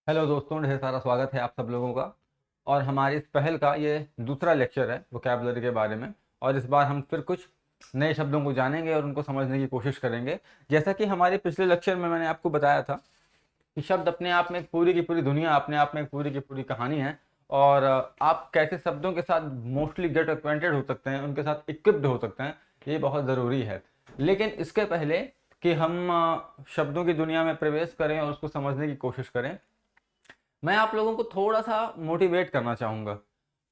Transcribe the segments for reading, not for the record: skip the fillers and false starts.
Hello दोस्तों, ढेर सारा स्वागत है आप सब लोगों का। और हमारी इस पहल का ये दूसरा लेक्चर है वोकैबुलरी के बारे में। और इस बार हम फिर कुछ नए शब्दों को जानेंगे और उनको समझने की कोशिश करेंगे। जैसा कि हमारे पिछले लेक्चर में मैंने आपको बताया था कि शब्द अपने आप में एक पूरी की पूरी दुनिया, अपने आप में एक पूरी की पूरी कहानी है। और आप कैसे शब्दों के साथ मोस्टली गेट एक्वेंटेड हो सकते हैं, उनके साथ इक्विप्ड हो सकते हैं, ये बहुत ज़रूरी है। लेकिन इसके पहले कि हम शब्दों की दुनिया में प्रवेश करें और उसको समझने की कोशिश करें, मैं आप लोगों को थोड़ा सा मोटिवेट करना चाहूँगा।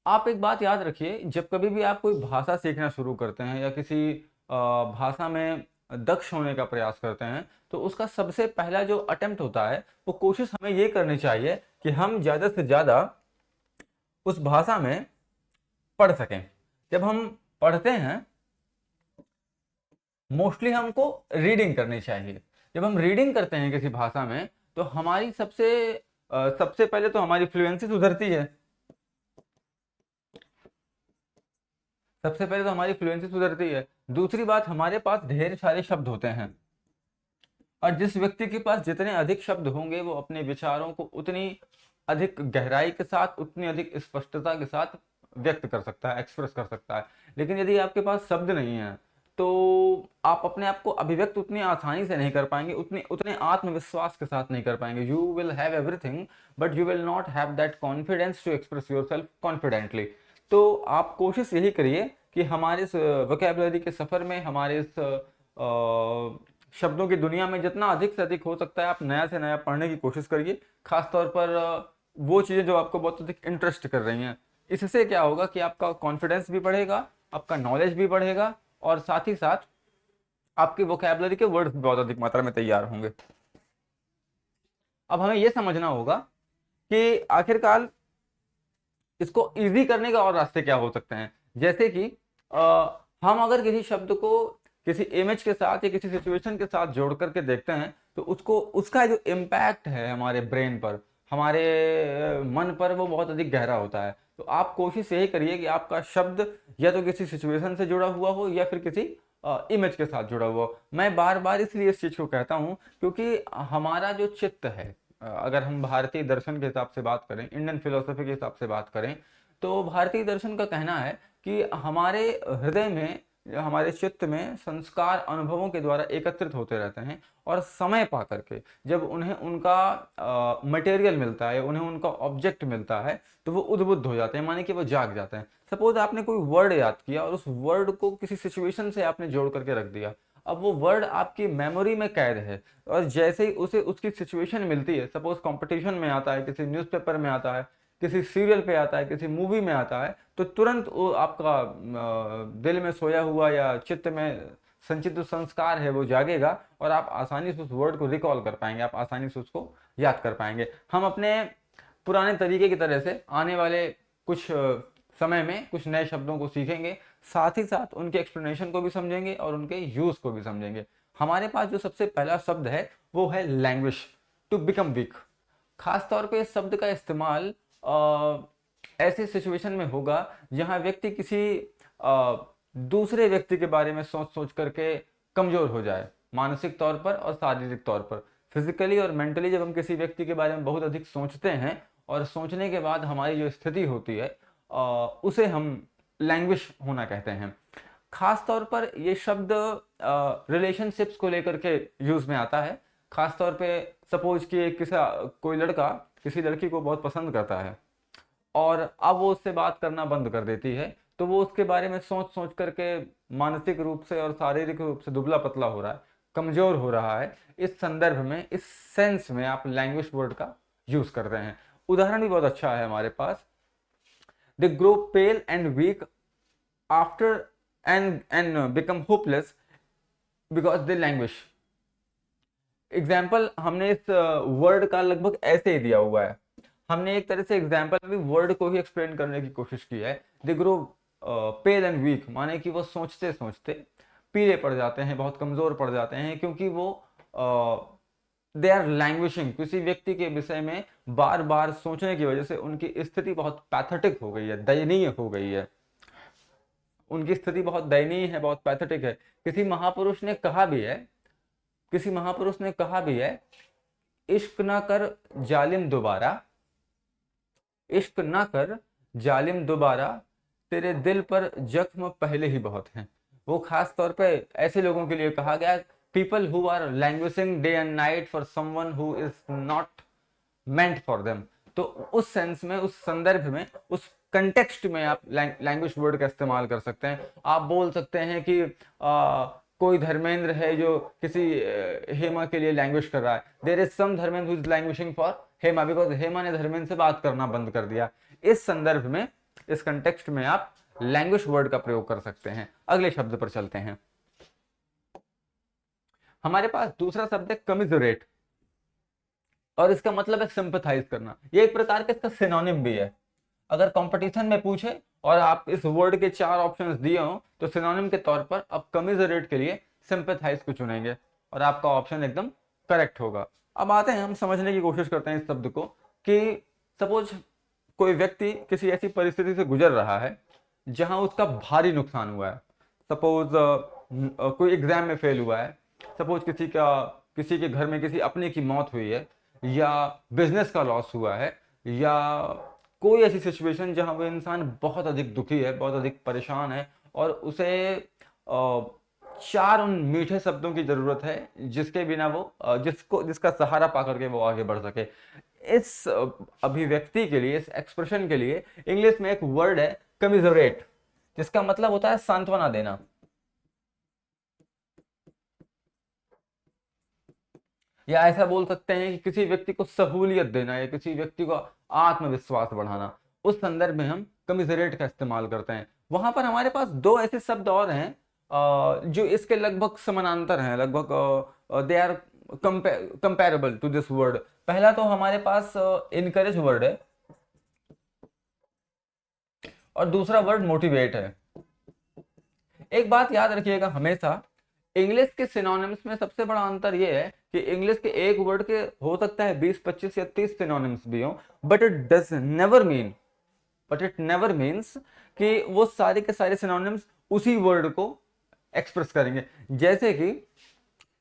आप एक बात याद रखिए, जब कभी भी आप कोई भाषा सीखना शुरू करते हैं या किसी भाषा में दक्ष होने का प्रयास करते हैं, तो उसका सबसे पहला जो अटेम्प्ट होता है, वो कोशिश हमें ये करनी चाहिए कि हम ज़्यादा से ज़्यादा उस भाषा में पढ़ सकें। जब हम पढ़ते हैं, मोस्टली हमको रीडिंग करनी चाहिए। जब हम रीडिंग करते हैं किसी भाषा में, तो हमारी सबसे पहले तो हमारी फ्लुएंसी सुधरती है। सबसे पहले तो हमारी फ्लुएंसी सुधरती है। दूसरी बात, हमारे पास ढेर सारे शब्द होते हैं, और जिस व्यक्ति के पास जितने अधिक शब्द होंगे, वो अपने विचारों को उतनी अधिक गहराई के साथ, उतनी अधिक स्पष्टता के साथ व्यक्त कर सकता है, एक्सप्रेस कर सकता है। लेकिन यदि आपके पास शब्द नहीं है, तो आप अपने आप को अभिव्यक्त उतनी आसानी से नहीं कर पाएंगे, उतने उतने आत्मविश्वास के साथ नहीं कर पाएंगे। You will have everything, but you will not have that confidence to express yourself confidently. तो आप कोशिश यही करिए कि हमारे इस वोकैबुलरी के सफ़र में, हमारे इस शब्दों की दुनिया में जितना अधिक से अधिक हो सकता है, आप नया से नया पढ़ने की कोशिश करिए। खासतौर पर वो चीज़ें जो आपको बहुत अधिक इंटरेस्ट कर रही हैं। इससे क्या होगा कि आपका कॉन्फिडेंस भी बढ़ेगा, आपका नॉलेज भी बढ़ेगा, और साथ ही साथ आपके वोकैबुलरी के वर्ड्स भी बहुत अधिक मात्रा में तैयार होंगे। अब हमें यह समझना होगा कि आखिरकार इसको इजी करने का और रास्ते क्या हो सकते हैं। जैसे कि हम अगर किसी शब्द को किसी इमेज के साथ या किसी सिचुएशन के साथ जोड़ करके देखते हैं, तो उसको उसका जो इम्पैक्ट है हमारे ब्रेन पर, हमारे मन पर, वो बहुत अधिक गहरा होता है। तो आप कोशिश यही करिए कि आपका शब्द या तो किसी सिचुएशन से जुड़ा हुआ हो या फिर किसी इमेज के साथ जुड़ा हुआ हो। मैं बार बार इसलिए इस चीज़ को कहता हूँ क्योंकि हमारा जो चित्त है, अगर हम भारतीय दर्शन के हिसाब से बात करें, इंडियन फिलोसफी के हिसाब से बात करें, तो भारतीय दर्शन का कहना है कि हमारे हृदय में, हमारे चित्त में संस्कार अनुभवों के द्वारा एकत्रित होते रहते हैं, और समय पा करके जब उन्हें उनका मटेरियल मिलता है, उन्हें उनका ऑब्जेक्ट मिलता है, तो वो उद्बुद्ध हो जाते हैं, माने कि वो जाग जाते हैं। सपोज आपने कोई वर्ड याद किया और उस वर्ड को किसी सिचुएशन से आपने जोड़ करके रख दिया। अब वो वर्ड आपकी मेमोरी में कैद है, और जैसे ही उसे उसकी सिचुएशन मिलती है, सपोज कंपटीशन में आता है, किसी न्यूज़पेपर में आता है, किसी सीरियल पे आता है, किसी मूवी में आता है, तो तुरंत वो आपका दिल में सोया हुआ या चित्त में संचित जो संस्कार है वो जागेगा, और आप आसानी से उस वर्ड को रिकॉल कर पाएंगे, आप आसानी से उसको याद कर पाएंगे। हम अपने पुराने तरीके की तरह से आने वाले कुछ समय में कुछ नए शब्दों को सीखेंगे, साथ ही साथ उनके एक्सप्लेनेशन को भी समझेंगे और उनके यूज़ को भी समझेंगे। हमारे पास जो सबसे पहला शब्द है वो है लैंग्वेज, टू बिकम वीक। खास तौर पे इस शब्द का इस्तेमाल ऐसे सिचुएशन में होगा जहां व्यक्ति किसी दूसरे व्यक्ति के बारे में सोच सोच करके कमजोर हो जाए, मानसिक तौर पर और शारीरिक तौर पर। फिजिकली और मेंटली जब हम किसी व्यक्ति के बारे में बहुत अधिक सोचते हैं, और सोचने के बाद हमारी जो स्थिति होती है, उसे हम लैंग्वेज होना कहते हैं। खास तौर पर ये शब्द रिलेशनशिप्स को लेकर के यूज़ में आता है। खास तौर पे सपोज कि कोई लड़का किसी लड़की को बहुत पसंद करता है, और अब वो उससे बात करना बंद कर देती है, तो वो उसके बारे में सोच सोच करके मानसिक रूप से और शारीरिक रूप से दुबला पतला हो रहा है, कमजोर हो रहा है। इस संदर्भ में, इस सेंस में आप लैंग्वेज वर्ड का यूज करते हैं। उदाहरण भी बहुत अच्छा है हमारे पास। They grow pale and weak after and become hopeless because they language. Example हमने इस वर्ड का लगभग ऐसे ही दिया हुआ है। हमने एक तरह से एग्जाम्पल भी वर्ड को ही एक्सप्लेन करने की कोशिश की है। They grow pale and weak, माने कि वो सोचते सोचते पीले पड़ जाते हैं, बहुत कमजोर पड़ जाते हैं, क्योंकि वो दे आर लैंग्वेजिंग। किसी व्यक्ति के विषय में बार बार सोचने की वजह से उनकी स्थिति बहुत पैथेटिक हो गई है, दयनीय हो गई है। उनकी स्थिति बहुत दयनीय है, बहुत पैथेटिक है। किसी महापुरुष ने कहा भी है इश्क ना कर जालिम दोबारा, इश्क ना कर जालिम दोबारा, तेरे दिल पर जख्म पहले ही बहुत हैं। वो खास तौर पे ऐसे लोगों के लिए कहा गया, people who are languishing day and night for someone who is not meant for them. तो उस सेंस में, उस संदर्भ में, उस कंटेक्स्ट में आप लैंग्वेज वर्ड का इस्तेमाल कर सकते हैं। आप बोल सकते हैं कि कोई धर्मेंद्र है जो किसी हेमा के लिए लैंग्वेज कर रहा है, there is some Dharmendra who is languishing for Hema because Hema ने धर्मेंद्र से बात करना बंद कर दिया। इस संदर्भ में, इस कंटेक्स्ट में आप लैंग्वेज वर्ड का प्रयोग कर सकते हैं। अगले शब्द पर चलते हैं। हमारे पास दूसरा शब्द है कमिजरेट, और इसका मतलब है सिंपथाइज करना। ये एक प्रकार का इसका सिनोनिम भी है। अगर कंपटीशन में पूछे और आप इस वर्ड के 4 ऑप्शंस दिए हो, तो सिनोनिम के तौर पर आप कमिजरेट के लिए सिंपथाइज को चुनेंगे और आपका ऑप्शन एकदम करेक्ट होगा। अब आते हैं, हम समझने की कोशिश करते हैं इस शब्द को, कि सपोज कोई व्यक्ति किसी ऐसी परिस्थिति से गुजर रहा है जहां उसका भारी नुकसान हुआ है। सपोज कोई एग्जाम में फेल हुआ है, सपोज किसी के घर में किसी अपने की मौत हुई है, या बिजनेस का लॉस हुआ है, या कोई ऐसी सिचुएशन जहां वो इंसान बहुत अधिक दुखी है, बहुत अधिक परेशान है, और उसे 4 उन मीठे शब्दों की जरूरत है जिसके बिना वो जिसका सहारा पा करके वो आगे बढ़ सके। इस अभिव्यक्ति के लिए, इस एक्सप्रेशन के लिए इंग्लिश में एक वर्ड है कमिजरेट, जिसका मतलब होता है सांत्वना देना। या ऐसा बोल सकते हैं कि किसी व्यक्ति को सहूलियत देना, या किसी व्यक्ति को आत्मविश्वास बढ़ाना। उस संदर्भ में हम कमिजरेट का इस्तेमाल करते हैं। वहां पर हमारे पास 2 ऐसे शब्द और हैं जो इसके लगभग समानांतर हैं, लगभग they are comparable to this word. पहला तो हमारे पास इनकरेज वर्ड है, और दूसरा वर्ड मोटिवेट है। एक बात याद रखिएगा हमेशा, इंग्लिश के सिनोनिम्स में सबसे बड़ा अंतर यह है कि इंग्लिश के एक वर्ड के हो सकता है 20, 25 या 30 सिनोनिम्स भी हो, बट इट नेवर मीन्स कि वो सारे के सारे सिनोनिम्स उसी वर्ड को एक्सप्रेस करेंगे। जैसे कि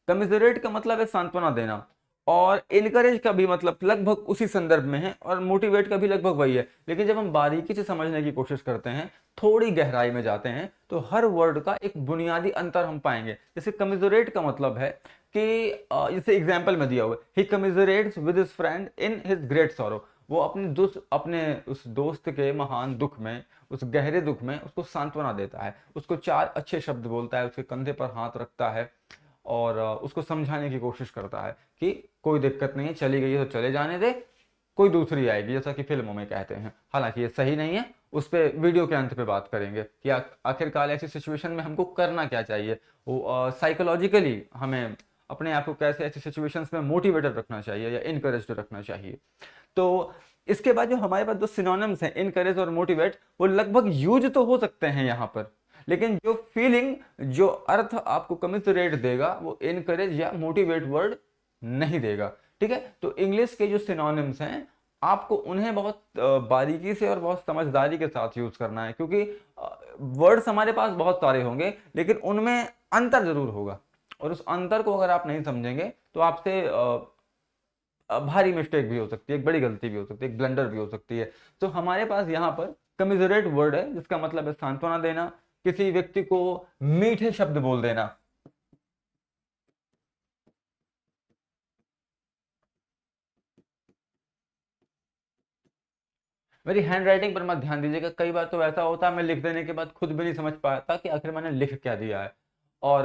कमिजरेट का मतलब है सांत्वना देना, और इनकरेज का भी मतलब लगभग उसी संदर्भ में है, और मोटिवेट का भी लगभग वही है। लेकिन जब हम बारीकी से समझने की कोशिश करते हैं, थोड़ी गहराई में जाते हैं, तो हर वर्ड का एक बुनियादी अंतर हम पाएंगे। जैसे कमिजरेट का मतलब है कि जैसे एग्जाम्पल में दिया हुआ है, he commiserates with his friend in his great sorrow. वो अपने उस दोस्त के महान दुख में, उस गहरे दुख में उसको सांत्वना देता है, उसको 4 अच्छे शब्द बोलता है, उसके कंधे पर हाथ रखता है, और उसको समझाने की कोशिश करता है कि कोई दिक्कत नहीं है, चली गई है तो चले जाने दे, कोई दूसरी आएगी, जैसा कि फिल्मों में कहते हैं। हालांकि ये सही नहीं है, उस पर वीडियो के अंत पे बात करेंगे कि आखिरकार ऐसी सिचुएशन में हमको करना क्या चाहिए, वो साइकोलॉजिकली हमें अपने आप को कैसे ऐसी सिचुएशंस में मोटिवेटेड रखना चाहिए या इनकरेज रखना चाहिए। तो इसके बाद जो हमारे पास 2 सिनोनिम्स हैं, इनकरेज और मोटिवेट, वो लगभग यूज तो हो सकते हैं यहाँ पर, लेकिन जो फीलिंग, जो अर्थ आपको कमिसरेट देगा, वो इनकरेज या मोटिवेट वर्ड नहीं देगा। ठीक है, तो इंग्लिश के जो सिनोनिम्स हैं, आपको उन्हें बहुत बारीकी से और बहुत समझदारी के साथ यूज करना है, क्योंकि वर्ड्स हमारे पास बहुत सारे होंगे, लेकिन उनमें अंतर जरूर होगा, और उस अंतर को अगर आप नहीं समझेंगे तो आपसे भारी मिस्टेक भी हो सकती है, एक बड़ी गलती भी हो सकती है, एक ब्लंडर भी हो सकती है। तो हमारे पास यहाँ पर कमिजरेट वर्ड है, जिसका मतलब है सांत्वना देना, किसी व्यक्ति को मीठे शब्द बोल देना। मेरी हैंड राइटिंग पर मत ध्यान दीजिएगा, कई बार तो ऐसा होता है मैं लिख देने के बाद खुद भी नहीं समझ पाता कि आखिर मैंने लिख क्या दिया है, और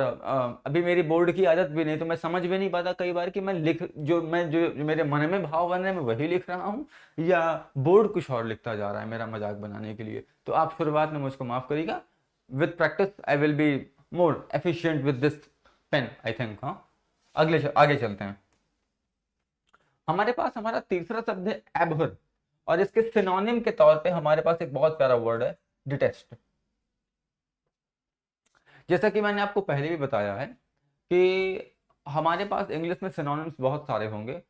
अभी मेरी बोर्ड की आदत भी नहीं, तो मैं समझ भी नहीं पाता कई बार कि मैं जो मेरे मन में भाव बन रहे हैं मैं वही लिख रहा हूँ, या बोर्ड कुछ और लिखता जा रहा है मेरा मजाक बनाने के लिए। तो आप शुरुआत में मुझको माफ करिएगा, with practice I will be more efficient with this pen I think. हाँ, आगे चलते हैं। हमारे पास हमारा तीसरा शब्द है एबहर, और इसके सिनोनिम के तौर पे हमारे पास एक बहुत प्यारा वर्ड है डिटेस्ट। जैसा कि मैंने आपको पहले भी बताया है कि हमारे पास इंग्लिश में सिनोनिम्स बहुत सारे होंगे।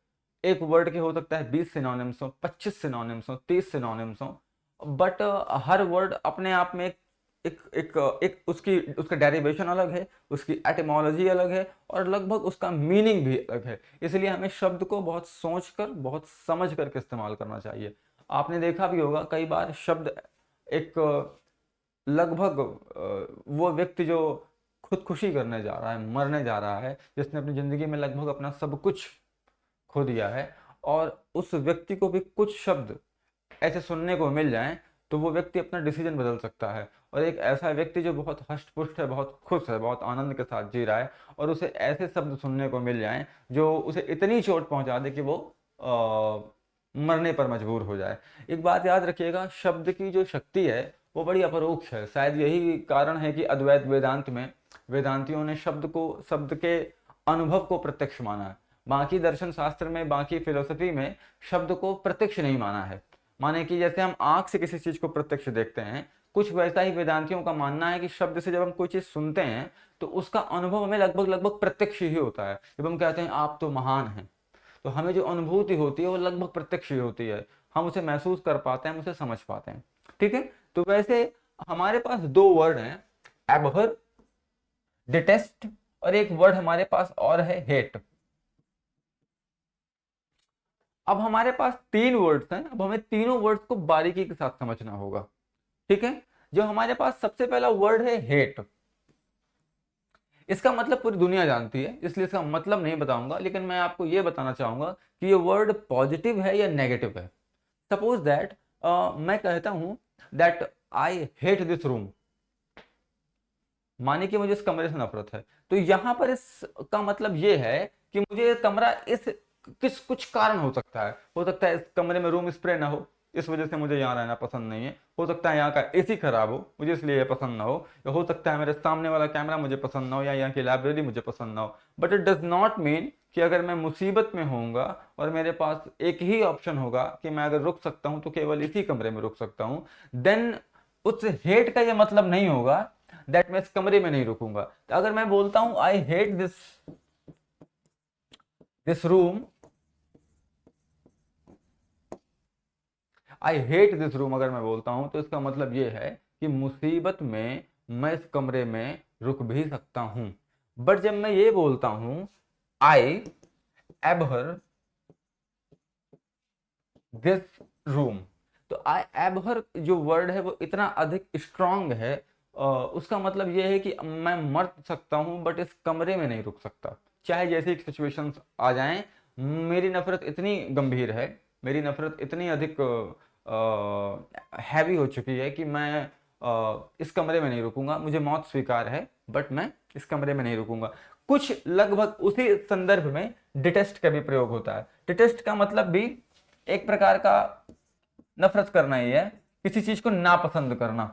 एक वर्ड के हो सकता है 20 सिनोनिम्स हो, 25 सिनोनिम्स हो, 30 सिनोनिम्स हो, बट हर वर्ड अपने आप में एक एक उसकी उसका डेरिवेशन अलग है, उसकी एटिमोलॉजी अलग है, और लगभग उसका मीनिंग भी अलग है। इसलिए हमें शब्द को बहुत सोचकर, बहुत समझ करके इस्तेमाल करना चाहिए। आपने देखा भी होगा कई बार शब्द एक लगभग वो व्यक्ति जो खुदकुशी करने जा रहा है, मरने जा रहा है, जिसने अपनी ज़िंदगी में लगभग अपना सब कुछ खो दिया है, और उस व्यक्ति को भी कुछ शब्द ऐसे सुनने को मिल जाएं, तो वो व्यक्ति अपना डिसीजन बदल सकता है। और एक ऐसा व्यक्ति जो बहुत हष्ट पुष्ट है, बहुत खुश है, बहुत आनंद के साथ जी रहा है, और उसे ऐसे शब्द सुनने को मिल जाएं जो उसे इतनी चोट पहुंचा दे कि वो मरने पर मजबूर हो जाए। एक बात याद रखिएगा, शब्द की जो शक्ति है वो बड़ी अपरोक्ष है। शायद यही कारण है कि अद्वैत वेदांत में वेदांतियों ने शब्द के अनुभव को प्रत्यक्ष माना है। बाकी दर्शन शास्त्र में, बाकी फिलोसफी में शब्द को प्रत्यक्ष नहीं माना है। माने कि जैसे हम आंख से किसी चीज को प्रत्यक्ष देखते हैं, कुछ वैसा ही वेदांतियों का मानना है कि शब्द से जब हम कोई चीज सुनते हैं तो उसका अनुभव हमें लगभग लगभग प्रत्यक्ष ही होता है। जब हम कहते हैं आप तो महान हैं, तो हमें जो अनुभूति होती है वो लगभग प्रत्यक्ष ही होती है। हम उसे महसूस कर पाते हैं, हम उसे समझ पाते हैं। ठीक है, तो वैसे हमारे पास दो वर्ड हैं, एबहर, डिटेस्ट, और एक वर्ड हमारे पास और है, हेट। अब हमारे पास तीन वर्ड्स हैं, अब हमें तीनों वर्ड्स को बारीकी के साथ समझना होगा। ठीक है, जो हमारे पास सबसे पहला वर्ड है हेट, इसका मतलब पूरी दुनिया जानती है, इसलिए इसका मतलब नहीं बताऊंगा, लेकिन मैं आपको यह बताना चाहूंगा कि ये वर्ड पॉजिटिव है या नेगेटिव है। सपोज दैट मैं कहता हूं that I hate this room, माने कि मुझे इस कमरे से नफरत है, तो यहां पर इसका मतलब यह है कि मुझे ये कमरा इस किस कुछ कारण हो सकता है इस कमरे में रूम स्प्रे ना हो, इस वजह से मुझे यहाँ रहना पसंद नहीं है। हो सकता है यहाँ का एसी खराब हो, मुझे इसलिए ये पसंद ना हो। या हो सकता है मेरे सामने वाला कैमरा मुझे पसंद ना हो, या यहाँ की लाइब्रेरी मुझे पसंद ना हो। But it does not mean कि अगर मैं मुसीबत में होऊंगा और मेरे पास एक ही ऑप्शन होगा कि मैं अगर रुक सकता हूं तो केवल इसी कमरे में रुक सकता हूं, देन उस हेट का यह मतलब नहीं होगा दैट मैं इस कमरे में नहीं रुकूंगा। तो अगर मैं बोलता हूं I hate this this room, I hate this room अगर मैं बोलता हूं तो इसका मतलब यह है कि मुसीबत में मैं इस कमरे में रुक भी सकता हूं। बट जब मैं ये बोलता हूं आई एबहर दिस रूम, तो आई एबहर जो वर्ड है वो इतना अधिक स्ट्रांग है, उसका मतलब यह है कि मैं मर सकता हूं बट इस कमरे में नहीं रुक सकता। चाहे जैसी सिचुएशंस आ जाएं, मेरी नफरत इतनी गंभीर है, मेरी नफरत इतनी अधिक हैवी हो चुकी है कि मैं इस कमरे में नहीं रुकूंगा। मुझे मौत स्वीकार है बट मैं इस कमरे में नहीं रुकूंगा। कुछ लगभग उसी संदर्भ में डिटेस्ट का भी प्रयोग होता है। डिटेस्ट का मतलब भी एक प्रकार का नफरत करना ही है, किसी चीज को नापसंद करना,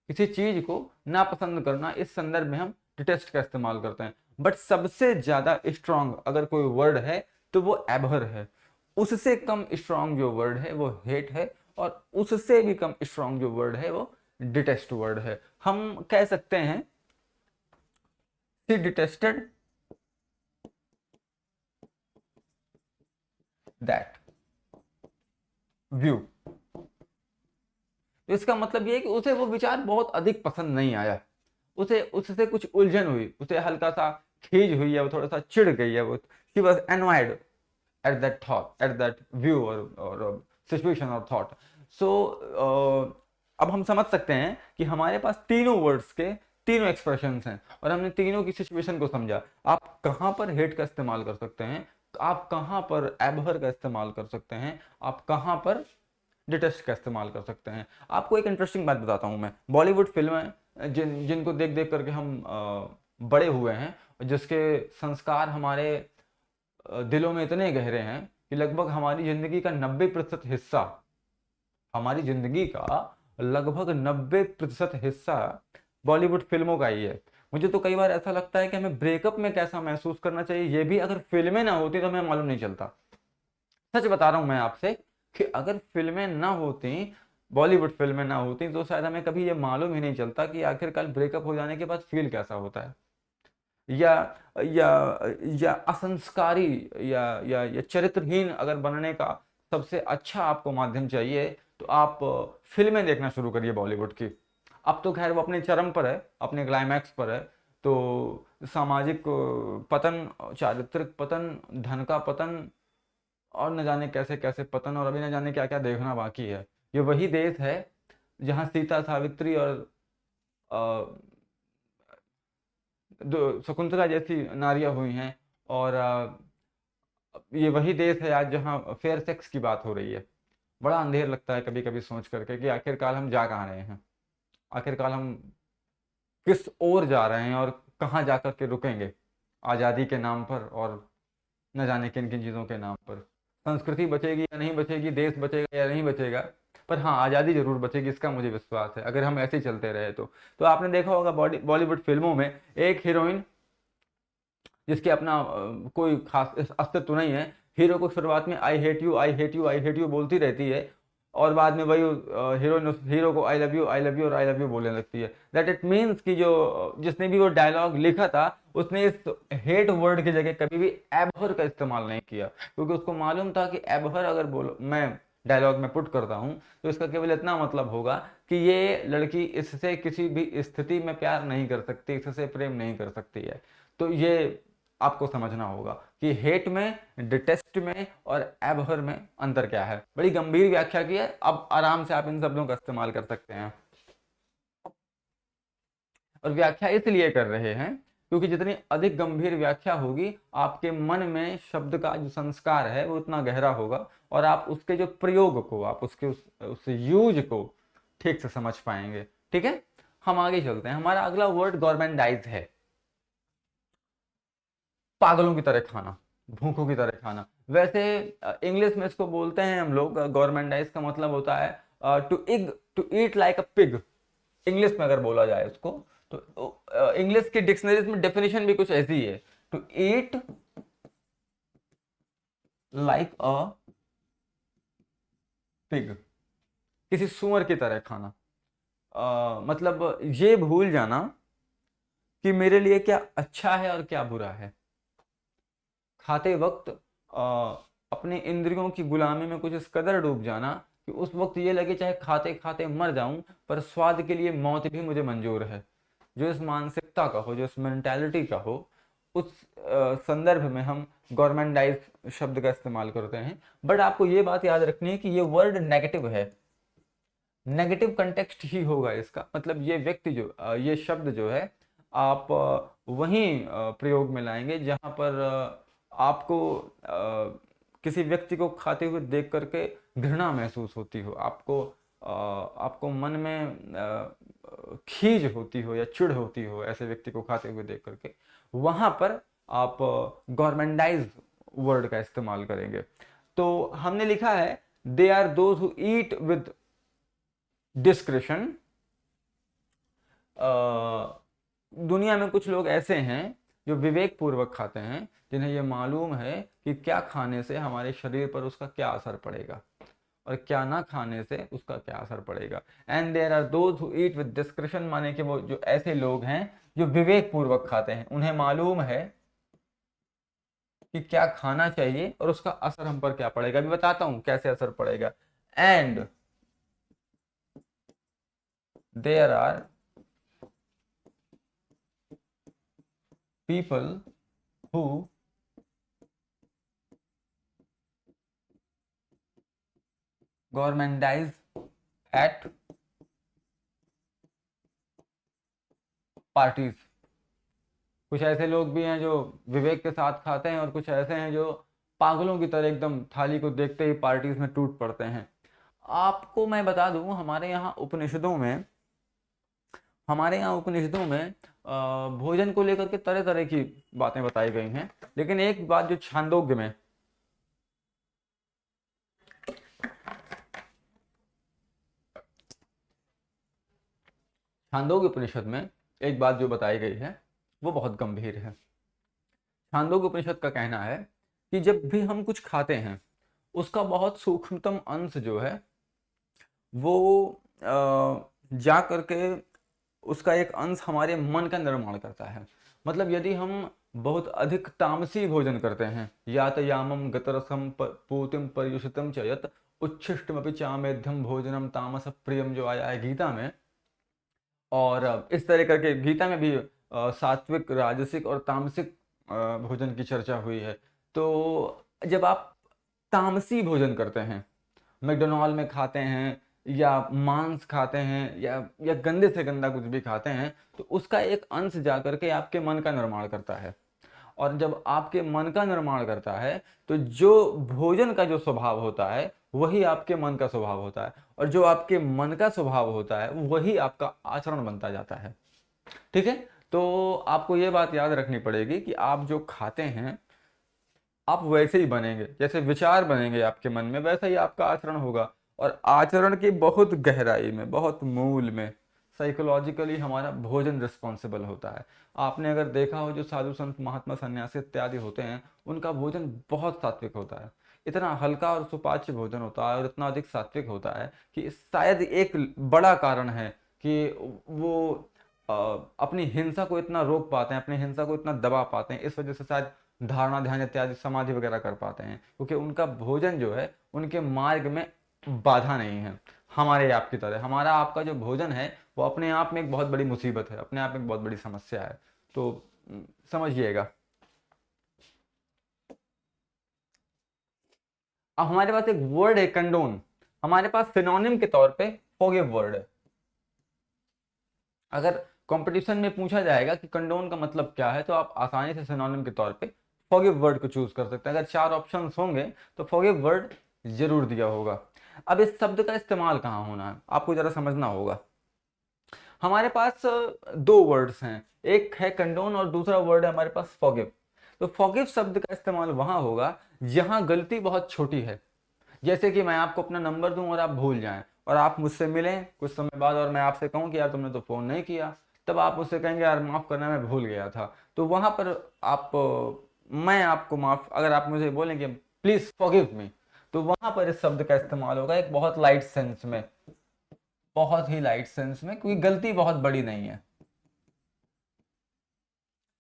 किसी चीज को नापसंद करना, इस संदर्भ में हम डिटेस्ट का इस्तेमाल करते हैं। बट सबसे ज्यादा स्ट्रांग अगर कोई वर्ड है तो वो एबहर है। उससे कम स्ट्रांग जो वर्ड है वो हेट है, और उससे भी कम स्ट्रांग जो वर्ड है वो डिटेस्ट वर्ड है। हम कह सकते हैं शी डिटेस्टेड दैट व्यू। तो इसका मतलब यह है कि उसे वो विचार बहुत अधिक पसंद नहीं आया, उसे उससे कुछ उलझन हुई, उसे हल्का सा खीज हुई है, वो थोड़ा सा चिढ़ गई है, वो she was annoyed at that thought, at that view और सिचुएशन और थॉट। सो अब हम समझ सकते हैं कि हमारे पास तीनों वर्ड्स के तीनों एक्सप्रेशंस हैं, और हमने तीनों की सिचुएशन को समझा। आप कहाँ पर हेट का इस्तेमाल कर सकते हैं, आप कहाँ पर एबहर का इस्तेमाल कर सकते हैं, आप कहाँ पर डिटेस्ट का इस्तेमाल कर सकते हैं। आपको एक इंटरेस्टिंग बात बताता हूँ मैं। बॉलीवुड फिल्में जिनको देख देख करके हम बड़े हुए हैं, जिसके संस्कार हमारे दिलों में इतने गहरे हैं कि लगभग हमारी जिंदगी का 90% हिस्सा, हमारी जिंदगी का लगभग 90% हिस्सा बॉलीवुड फिल्मों का ही है। मुझे तो कई बार ऐसा लगता है कि हमें ब्रेकअप में कैसा महसूस करना चाहिए, ये भी अगर फिल्में ना होती तो हमें मालूम नहीं चलता। सच बता रहा हूं मैं आपसे कि अगर फिल्में ना होती, बॉलीवुड फिल्में ना होती, तो शायद हमें कभी ये मालूम ही नहीं चलता कि आखिरकार ब्रेकअप हो जाने के बाद फील कैसा होता है। या या या असंस्कारी या चरित्रहीन अगर बनने का सबसे अच्छा आपको माध्यम चाहिए तो आप फिल्में देखना शुरू करिए बॉलीवुड की। अब तो खैर वो अपने चरम पर है, अपने क्लाइमैक्स पर है। तो सामाजिक पतन, चारित्रिक पतन, धन का पतन, और न जाने कैसे कैसे पतन, और अभी न जाने क्या क्या देखना बाकी है। ये वही देश है जहाँ सीता, सावित्री और शकुंतला जैसी नारियां हुई हैं। और ये वही देश है आज जहाँ फेयर सेक्स की बात हो रही है। बड़ा अंधेर लगता है कभी कभी सोच करके कि आखिरकार हम जा कहाँ रहे हैं, आखिरकार हम किस ओर जा रहे हैं और कहाँ जाकर के रुकेंगे आज़ादी के नाम पर, और न जाने किन किन चीज़ों के नाम पर। संस्कृति बचेगी या नहीं बचेगी, देश बचेगा या नहीं बचेगा, पर हाँ आज़ादी जरूर बचेगी, इसका मुझे विश्वास है, अगर हम ऐसे ही चलते रहे तो। आपने देखा होगा बॉलीवुड फिल्मों में एक हीरोइन जिसके अपना कोई खास अस्तित्व नहीं है, हीरो को शुरुआत में I hate you, I hate you, I hate you बोलती रहती है, और बाद में वही हीरोइन हीरो को I love you, I love you और आई लव यू बोलने लगती है। दैट इट मीन्स कि जो जिसने भी वो डायलॉग लिखा था उसने इस हेट वर्ड की जगह कभी भी एबहर का इस्तेमाल नहीं किया, क्योंकि उसको मालूम था कि एबहर अगर बोलो मैं डायलॉग में पुट करता हूँ तो इसका केवल इतना मतलब होगा कि ये लड़की इससे किसी भी स्थिति में प्यार नहीं कर सकती, इससे प्रेम नहीं कर सकती है। तो ये आपको समझना होगा कि हेट में, डिटेस्ट में और एबहर में अंतर क्या है। बड़ी गंभीर व्याख्या की है, अब आराम से आप इन शब्दों का इस्तेमाल कर सकते हैं। और व्याख्या इसलिए कर रहे हैं क्योंकि जितनी अधिक गंभीर व्याख्या होगी आपके मन में शब्द का जो संस्कार है वो उतना गहरा होगा, और आप उसके जो प्रयोग को, आप उसके उस यूज को ठीक से समझ पाएंगे। ठीक है, हम आगे चलते हैं। हमारा अगला वर्ड गवर्नमेंटाइज है। पागलों की तरह खाना, भूखों की तरह खाना। वैसे इंग्लिश में इसको बोलते हैं हम लोग, गवर्नमेंटाइज का मतलब होता है to eat like a pig. English में अगर बोला जाए उसको तो इंग्लिश की डिक्शनरीज में डेफिनेशन भी कुछ ऐसी है, to eat like a pig, किसी सुअर की तरह खाना। मतलब ये भूल जाना कि मेरे लिए क्या अच्छा है और क्या बुरा है। खाते वक्त अपने इंद्रियों की गुलामी में कुछ इस कदर डूब जाना कि उस वक्त ये लगे चाहे खाते खाते मर जाऊं पर स्वाद के लिए मौत भी मुझे मंजूर है। जो इस मानसिकता का हो, जो इस मेंटालिटी का हो, उस संदर्भ में हम गवर्नमेंटाइज शब्द का इस्तेमाल करते हैं। बट आपको ये बात याद रखनी है कि ये वर्ड नेगेटिव है, नेगेटिव कंटेक्स्ट ही होगा इसका। मतलब ये व्यक्ति जो ये शब्द जो है आप वहीं प्रयोग में लाएंगे जहां पर आपको किसी व्यक्ति को खाते हुए देख करके घृणा महसूस होती हो, आपको मन में खीज होती हो या चिढ़ होती हो ऐसे व्यक्ति को खाते हुए देख करके, वहां पर आप गवर्नमेंटाइज वर्ड का इस्तेमाल करेंगे। तो हमने लिखा है they are those who eat with discretion. दुनिया में कुछ लोग ऐसे हैं जो विवेक पूर्वक खाते हैं, जिन्हें यह मालूम है कि क्या खाने से हमारे शरीर पर उसका क्या असर पड़ेगा और क्या ना खाने से उसका क्या असर पड़ेगा। And there are those who eat with discretion, माने कि वो जो ऐसे लोग हैं जो विवेक पूर्वक खाते हैं, उन्हें मालूम है कि क्या खाना चाहिए और उसका असर हम पर क्या पड़ेगा। अभी बताता हूं कैसे असर पड़ेगा। And there are people who gormandize at parties। कुछ ऐसे लोग भी हैं जो विवेक के साथ खाते हैं और कुछ ऐसे हैं जो पागलों की तरह एकदम थाली को देखते ही पार्टीज में टूट पड़ते हैं। आपको मैं बता दूं हमारे यहाँ उपनिषदों में भोजन को लेकर के तरह तरह की बातें बताई गई हैं, लेकिन एक बात जो छांदोग्य उपनिषद में एक बात जो बताई गई है वो बहुत गंभीर है। छांदोग्य उपनिषद का कहना है कि जब भी हम कुछ खाते हैं उसका बहुत सूक्ष्मतम अंश जो है वो जा करके उसका एक अंश हमारे मन का निर्माण करता है। मतलब यदि हम बहुत अधिक तामसी भोजन करते हैं, यातयामम गतरसम पूतिम पर्युषितम च यत् उच्छिष्टमपि चामेध्यम भोजनम तामस प्रियम, जो आया है गीता में, और इस तरह करके गीता में भी सात्विक, राजसिक और तामसिक भोजन की चर्चा हुई है। तो जब आप तामसी भोजन करते हैं, मैकडोनाल्ड में खाते हैं या मांस खाते हैं या गंदे से गंदा कुछ भी खाते हैं, तो उसका एक अंश जा करके आपके मन का निर्माण करता है। और जब आपके मन का निर्माण करता है तो जो भोजन का जो स्वभाव होता है वही आपके मन का स्वभाव होता है, और जो आपके मन का स्वभाव होता है वही आपका आचरण बनता जाता है। ठीक है, तो आपको ये बात याद रखनी पड़ेगी कि आप जो खाते हैं आप वैसे ही बनेंगे, जैसे विचार बनेंगे आपके मन में वैसा ही आपका आचरण होगा। और आचरण की बहुत गहराई में, बहुत मूल में साइकोलॉजिकली हमारा भोजन रिस्पॉन्सिबल होता है। आपने अगर देखा हो जो साधु संत महात्मा सन्यासी इत्यादि होते हैं उनका भोजन बहुत सात्विक होता है, इतना हल्का और सुपाच्य भोजन होता है और इतना अधिक सात्विक होता है कि शायद एक बड़ा कारण है कि वो अपनी हिंसा को इतना रोक पाते हैं, अपनी हिंसा को इतना दबा पाते हैं, इस वजह से शायद धारणा, ध्यान इत्यादि समाधि वगैरह कर पाते हैं, क्योंकि उनका भोजन जो है उनके मार्ग में बाधा नहीं है। हमारे आपकी तरह हमारा आपका जो भोजन है वो अपने आप में एक बहुत बड़ी मुसीबत है, अपने आप में एक बहुत बड़ी समस्या है। तो समझिएगा। अब हमारे पास एक वर्ड है कंडोन, हमारे पास सिनोनिम के तौर पे फॉरगिव वर्ड है। अगर कंपटीशन में पूछा जाएगा कि कंडोन का मतलब क्या है तो आप आसानी से सिनोनिम के तौर पे फॉरगिव वर्ड को चूज कर सकते हैं। अगर 4 ऑप्शंस होंगे तो फॉरगिव वर्ड जरूर दिया होगा। अब इस शब्द का इस्तेमाल कहाँ होना है आपको जरा समझना होगा। हमारे पास दो वर्ड्स हैं, एक है कंडोन और दूसरा वर्ड है हमारे पास फॉरगिव। तो फॉरगिव शब्द का इस्तेमाल वहां होगा जहां गलती बहुत छोटी है। जैसे कि मैं आपको अपना नंबर दूं और आप भूल जाएं और आप मुझसे मिलें कुछ समय बाद और मैं आपसे कहूं कि यार तुमने तो फोन नहीं किया, तब आप मुझसे कहेंगे यार माफ करना मैं भूल गया था। तो वहां पर आप मैं आपको माफ, अगर आप मुझे बोलेंगे प्लीज फॉरगिव मी, तो वहां पर इस शब्द का इस्तेमाल होगा एक बहुत लाइट सेंस में, बहुत ही लाइट सेंस में, क्योंकि गलती बहुत बड़ी नहीं है।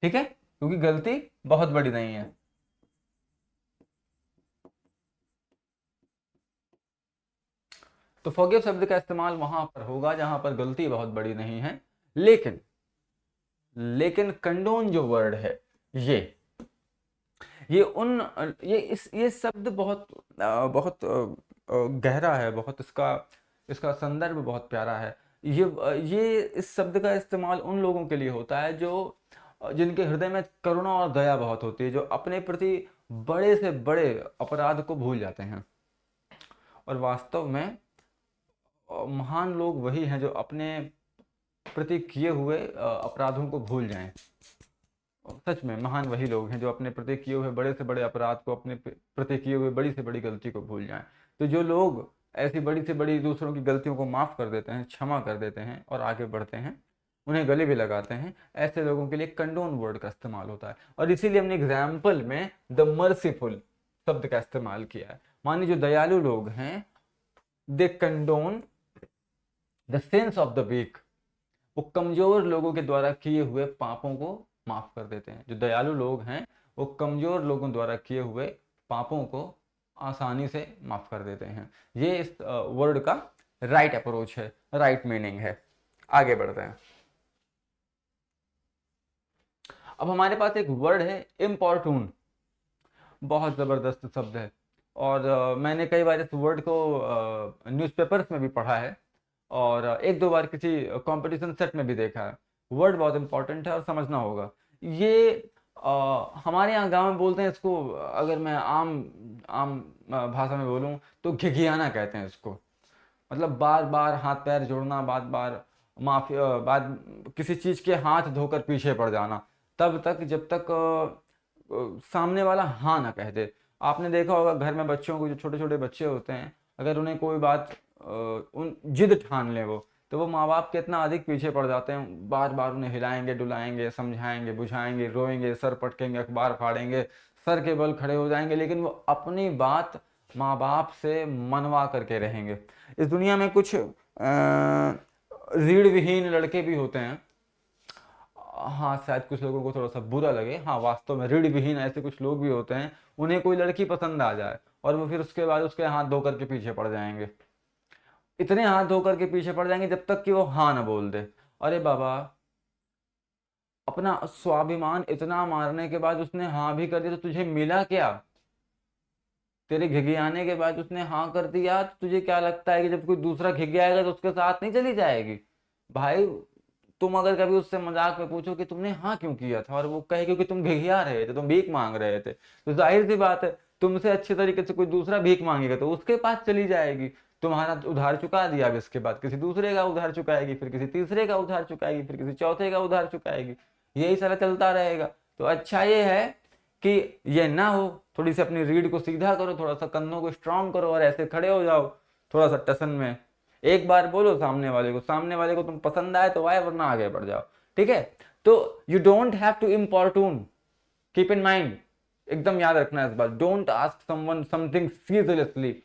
ठीक है, क्योंकि गलती बहुत बड़ी नहीं है। तो फॉरगिव शब्द का इस्तेमाल वहां पर होगा जहां पर गलती बहुत बड़ी नहीं है। लेकिन लेकिन कंडोन जो वर्ड है ये ये उन ये शब्द बहुत गहरा है, बहुत इसका इसका संदर्भ बहुत प्यारा है। ये इस शब्द का इस्तेमाल उन लोगों के लिए होता है जो जिनके हृदय में करुणा और दया बहुत होती है, जो अपने प्रति बड़े से बड़े अपराध को भूल जाते हैं। और वास्तव में महान लोग वही हैं जो अपने प्रति किए हुए अपराधों को भूल जाएं। सच में महान वही लोग हैं जो अपने प्रति किए हुए बड़े से बड़े अपराध को, अपने प्रति किए हुए बड़ी से बड़ी गलती को भूल जाएं। तो जो लोग ऐसी बड़ी से बड़ी दूसरों की गलतियों को माफ कर देते हैं, क्षमा कर देते हैं और आगे बढ़ते हैं, उन्हें गले भी लगाते हैं, ऐसे लोगों के लिए कंडोन वर्ड का इस्तेमाल होता है। और इसीलिए हमने एग्जाम्पल में द मर्सीफुल शब्द का इस्तेमाल किया है। मानिए जो दयालु लोग हैं they condone the sense of the weak, वो कमजोर लोगों के द्वारा किए हुए पापों को माफ कर देते हैं। जो दयालु लोग हैं वो कमजोर लोगों द्वारा किए हुए पापों को आसानी से माफ कर देते हैं। ये इस वर्ड का राइट अप्रोच है, राइट मीनिंग है। आगे बढ़ते हैं। अब हमारे पास एक वर्ड है इम्पोर्टून, बहुत ज़बरदस्त शब्द है और मैंने कई बार इस वर्ड को न्यूज़पेपर्स में भी पढ़ा है और एक दो बार किसी कंपटीशन सेट में भी देखा है। वर्ड बहुत इंपॉर्टेंट है और समझना होगा। ये हमारे यहाँ गांव में बोलते हैं इसको, अगर मैं आम आम भाषा में बोलूँ तो घिघियाना कहते हैं इसको। मतलब बार बार हाथ पैर जोड़ना, बार बार माफी, बार किसी चीज़ के हाथ धोकर पीछे पड़ जाना तब तक जब तक सामने वाला हाँ ना कह दे। आपने देखा होगा घर में बच्चों को, जो छोटे छोटे बच्चे होते हैं, अगर उन्हें कोई बात उन जिद ठान ले वो, तो वो माँ बाप के इतना अधिक पीछे पड़ जाते हैं, बार बार उन्हें हिलाएंगे डुलाएंगे, समझाएंगे बुझाएंगे, रोएंगे, सर पटकेंगे, अखबार फाड़ेंगे, सर के बल खड़े हो जाएंगे, लेकिन वो अपनी बात माँ बाप से मनवा करके रहेंगे। इस दुनिया में कुछ रीढ़ विहीन लड़के भी होते हैं। हाँ, शायद कुछ लोगों को थोड़ा सा बुरा लगे, हाँ वास्तव में रीढ़ विहीन ऐसे कुछ लोग भी होते हैं, उन्हें कोई लड़की पसंद आ जाए और वो फिर उसके बाद उसके हाथ धो करके पीछे पड़ जाएंगे, इतने हाथ धो करके पीछे पड़ जाएंगे जब तक कि वो हाँ ना बोल दे। अरे बाबा, अपना स्वाभिमान इतना मारने के बाद उसने हाँ भी कर दिया, तो तुझे मिला क्या? तेरे घिघियाने के बाद उसने हाँ कर दिया, तो तुझे क्या लगता है कि जब कोई दूसरा घिघियाएगा तो उसके साथ नहीं चली जाएगी? भाई, तुम अगर कभी उससे मजाक में पूछो कि तुमने हाँ क्यों किया था, और वो कहे क्योंकि तुम घिघिया रहे थे, तुम भीख मांग रहे थे, तो जाहिर सी बात है तुमसे अच्छे तरीके से कोई दूसरा भीख मांगेगा तो उसके पास चली जाएगी। तुम्हारा उधार चुका दिया, अब इसके बाद किसी दूसरे का उधार चुकाएगी, फिर किसी तीसरे का उधार चुकाएगी, फिर किसी चौथे का उधार चुकाएगी, यही सारा चलता रहेगा। तो अच्छा ये है कि ये ना हो, थोड़ी सी अपनी रीढ़ को सीधा करो, थोड़ा सा कंधों को स्ट्रांग करो और ऐसे खड़े हो जाओ, थोड़ा सा टसन में। एक बार बोलो सामने वाले को तुम पसंद आए तो आए, वरना आगे बढ़ जाओ। ठीक है? तो you don't have to importune, keep in mind, एकदम याद रखना इस बात। Don't ask someone something seriously,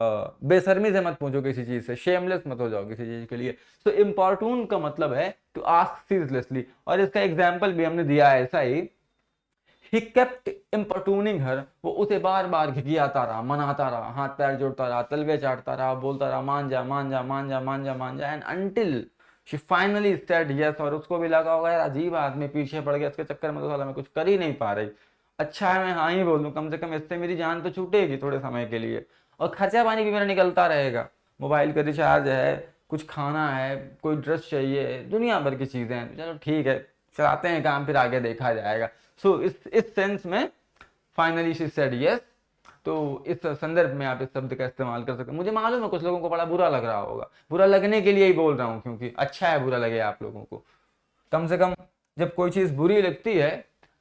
बेशर्मी से मत पूछो किसी चीज से, शेमलेस मत हो जाओ किसी चीज के लिए। तो इम्पोर्टून का मतलब है टू आस्क सीरियसली, और इसका एग्जाम्पल भी हमने दिया है ऐसा ही। He kept importuning her, वो उसे बार बार घिघियाता रहा, मनाता रहा, हाथ पैर जोड़ता रहा, तलवे चाटता रहा, बोलता रहा मान जा मान जा मान जा मान जा मान जा, and until she finally said yes. और उसको भी लगा होगा यार अजीब आदमी पीछे पड़ गया, इसके चक्कर में तो साला मैं कुछ कर ही नहीं पा रही, अच्छा है मैं हाँ ही बोल दूं, कम से कम इससे मेरी जान तो छूटेगी थोड़े समय के लिए, और खर्चा पानी भी मेरा निकलता रहेगा, मोबाइल का रिचार्ज है, कुछ खाना है, कोई ड्रेस चाहिए, दुनिया भर की चीजें हैं। चलो ठीक है, चलाते हैं काम, फिर आगे देखा जाएगा। सो इस सेंस में फाइनली शी सेड यस। तो इस संदर्भ में आप इस शब्द का इस्तेमाल कर सकते हैं। मुझे मालूम है कुछ लोगों को बड़ा बुरा लग रहा होगा, बुरा लगने के लिए ही बोल रहा हूँ, क्योंकि अच्छा है बुरा लगे आप लोगों को। कम से कम जब कोई चीज बुरी लगती है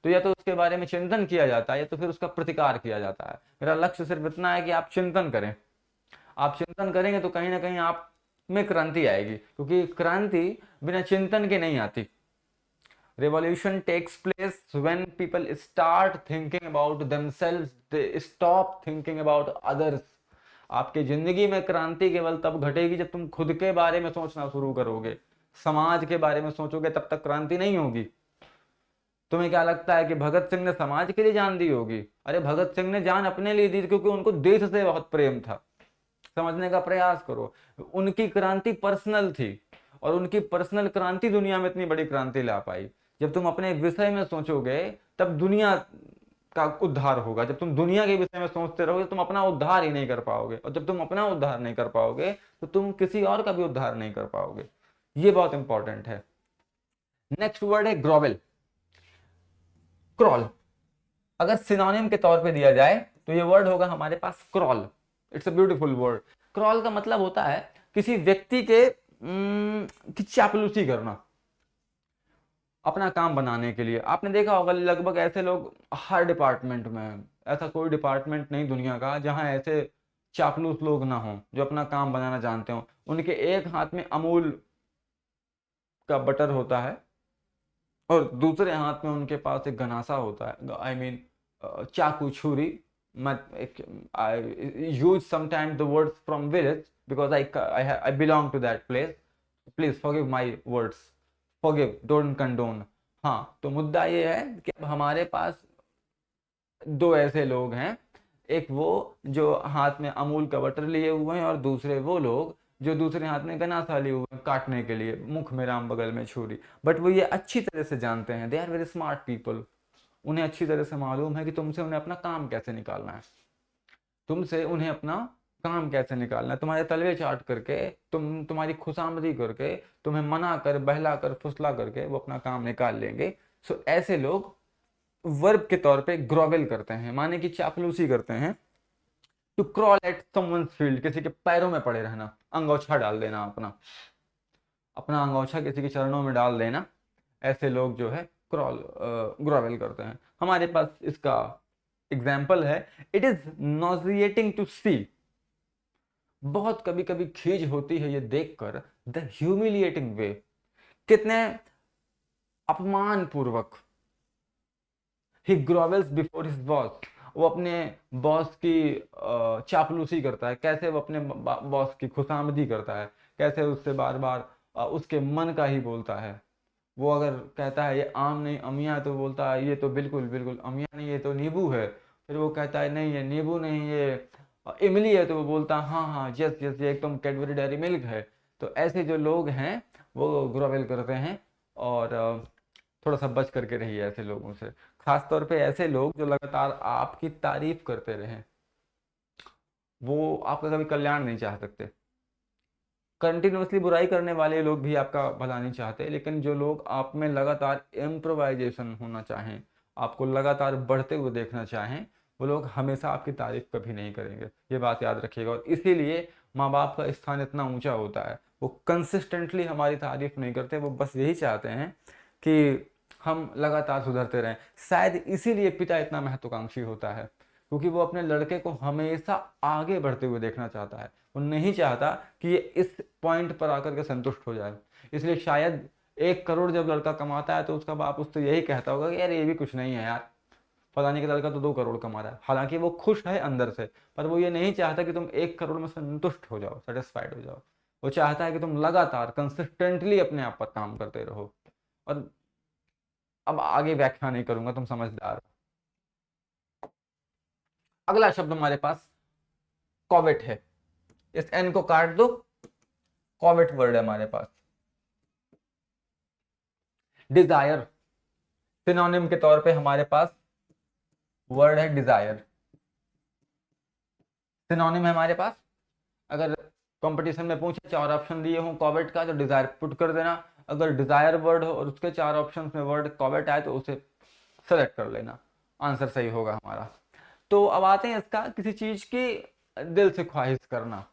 तो या तो उसके बारे में चिंतन किया जाता है, या तो फिर उसका प्रतिकार किया जाता है। मेरा लक्ष्य सिर्फ इतना है कि आप चिंतन करें। आप चिंतन करेंगे तो कहीं ना कहीं आप में क्रांति आएगी, क्योंकि क्रांति बिना चिंतन के नहीं आती। Revolution takes place when people start thinking about themselves, they stop thinking about others. आपकी जिंदगी में क्रांति केवल तब घटेगी जब तुम खुद के बारे में सोचना शुरू करोगे, समाज के बारे में सोचोगे, तब तक क्रांति नहीं होगी। तुम्हें क्या लगता है कि भगत सिंह ने समाज के लिए जान दी होगी? अरे भगत सिंह ने जान अपने लिए दी, क्योंकि उनको देश से बहुत प्रेम था। समझने का प्रयास करो, उनकी क्रांति पर्सनल थी, और उनकी पर्सनल क्रांति दुनिया में इतनी बड़ी क्रांति ला पाई। जब तुम अपने विषय में सोचोगे तब दुनिया का उद्धार होगा। जब तुम दुनिया के विषय में सोचते रहोगे तुम अपना उद्धार ही नहीं कर पाओगे, और जब तुम अपना उद्धार नहीं कर पाओगे तो तुम किसी और का भी उद्धार नहीं कर पाओगे। ये बहुत इंपॉर्टेंट है। नेक्स्ट वर्ड है ग्रोवेल, क्रॉल। अगर सिनोनिम के तौर पे दिया जाए तो ये वर्ड होगा हमारे पास crawl. It's a beautiful word. Crawl का मतलब होता है किसी व्यक्ति के की चापलूसी करना अपना काम बनाने के लिए। आपने देखा होगा लगभग ऐसे लोग हर डिपार्टमेंट में हैं। ऐसा कोई डिपार्टमेंट नहीं दुनिया का जहां ऐसे चापलूस लोग ना हो जो अपना काम बनाना जानते हो। उनके एक हाथ में अमूल का बटर होता है और दूसरे हाथ में उनके पास एक गनासा होता है, आई मीन चाकू छुरी। I use sometimes the words from village because I belong to that place. Please forgive my words. Forgive, don't condone. हाँ, तो मुद्दा ये है कि अब हमारे पास दो ऐसे लोग हैं, एक वो जो हाथ में अमूल का बटर लिए हुए हैं, और दूसरे वो लोग जो दूसरे हाथ में गनासा लिए हुए हैं काटने के लिए, मुख में राम बगल में छुरी। बट वो ये अच्छी तरह से जानते हैं, they are very smart people. उन्हें अच्छी तरह से मालूम है कि तुमसे उन्हें अपना काम कैसे निकालना है, तुमसे उन्हें अपना काम कैसे निकालना है। तुम्हारे तलवे चाट करके, तुम्हारी खुशामदी करके, तुम्हें मना कर, बहला कर, फुसला करके वो अपना काम निकाल लेंगे। सो ऐसे लोग वर्ब के तौर पे ग्रोवेल करते हैं, माने कि चापलूसी करते हैं। To crawl at someone's feet, किसी के पैरों में पड़े रहना, अंगोछा डाल देना, अपना अपना अंगोछा किसी के चरणों में डाल देना। ऐसे लोग जो है ग्रोवेल करते हैं। हमारे पास इसका एग्जाम्पल है, इट इज नॉजिएटिंग टू सी। बहुत कभी कभी खीज होती है ये देखकर, द ह्यूमिलिएटिंग वे, कितने अपमान पूर्वक। ही ग्रोवेल्स बिफोर हिज बॉस, वो अपने बॉस की चापलूसी करता है। कैसे? वो अपने बॉस की खुशामदी करता है, कैसे उससे बार बार उसके मन का ही बोलता है। वो अगर कहता है ये आम नहीं अमिया है, तो बोलता है ये तो बिल्कुल बिल्कुल अमिया नहीं, ये तो नींबू है। फिर वो कहता है नहीं ये नींबू नहीं, ये इमली है, तो वो बोलता है हाँ हाँ यस यस ये एकदम कैडबरी डेयरी मिल्क है। तो ऐसे जो लोग हैं वो ग्रोवेल करते हैं। और थोड़ा सा बच करके रहिए ऐसे लोगों से, खास तौर पे ऐसे लोग जो लगातार आपकी तारीफ करते रहें, वो आपका कभी कल्याण नहीं चाह सकते। कंटिन्यूअसली बुराई करने वाले लोग भी आपका भला नहीं चाहते, लेकिन जो लोग आप में लगातार इम्प्रोवाइजेशन होना चाहें, आपको लगातार बढ़ते हुए देखना चाहें, वो लोग हमेशा आपकी तारीफ कभी नहीं करेंगे, ये बात याद रखिएगा। और इसीलिए माँ बाप का स्थान इतना ऊंचा होता है, वो कंसिस्टेंटली हमारी तारीफ नहीं करते, वो बस यही चाहते हैं कि हम लगातार सुधरते रहें। शायद इसीलिए पिता इतना महत्वाकांक्षी होता है, क्योंकि वो अपने लड़के को हमेशा आगे बढ़ते हुए देखना चाहता है। वो नहीं चाहता कि ये इस पॉइंट पर आकर के संतुष्ट हो जाए। इसलिए शायद 1 करोड़ जब लड़का कमाता है तो उसका बाप उससे यही कहता होगा कि यार ये भी कुछ नहीं है यार, फलाने का लड़का तो 2 करोड़ कमा रहा है। हालांकि वो खुश है अंदर से, पर वो ये नहीं चाहता कि तुम 1 करोड़ में संतुष्ट हो जाओ, सेटिस्फाइड हो जाओ। वो चाहता है कि तुम लगातार कंसिस्टेंटली अपने आप पर काम करते रहो। और अब आगे व्याख्या नहीं करूंगा, तुम समझदार हो। अगला शब्द हमारे पास कॉवेट है। इस एन को काट दो, कॉवेट वर्ड है हमारे पास। डिजायर, सिनोनिम के तौर पे हमारे पास वर्ड है डिजायर। सिनोनिम है हमारे पास। अगर कंपटीशन में पूछे 4 ऑप्शन दिए हों कॉवेट का, तो डिजायर पुट कर देना। अगर डिजायर वर्ड हो और उसके 4 ऑप्शन में वर्ड कॉवेट आए तो उसे सेलेक्ट कर लेना, आंसर सही होगा हमारा। तो अब आते हैं इसका किसी चीज की दिल से ख्वाहिश करना।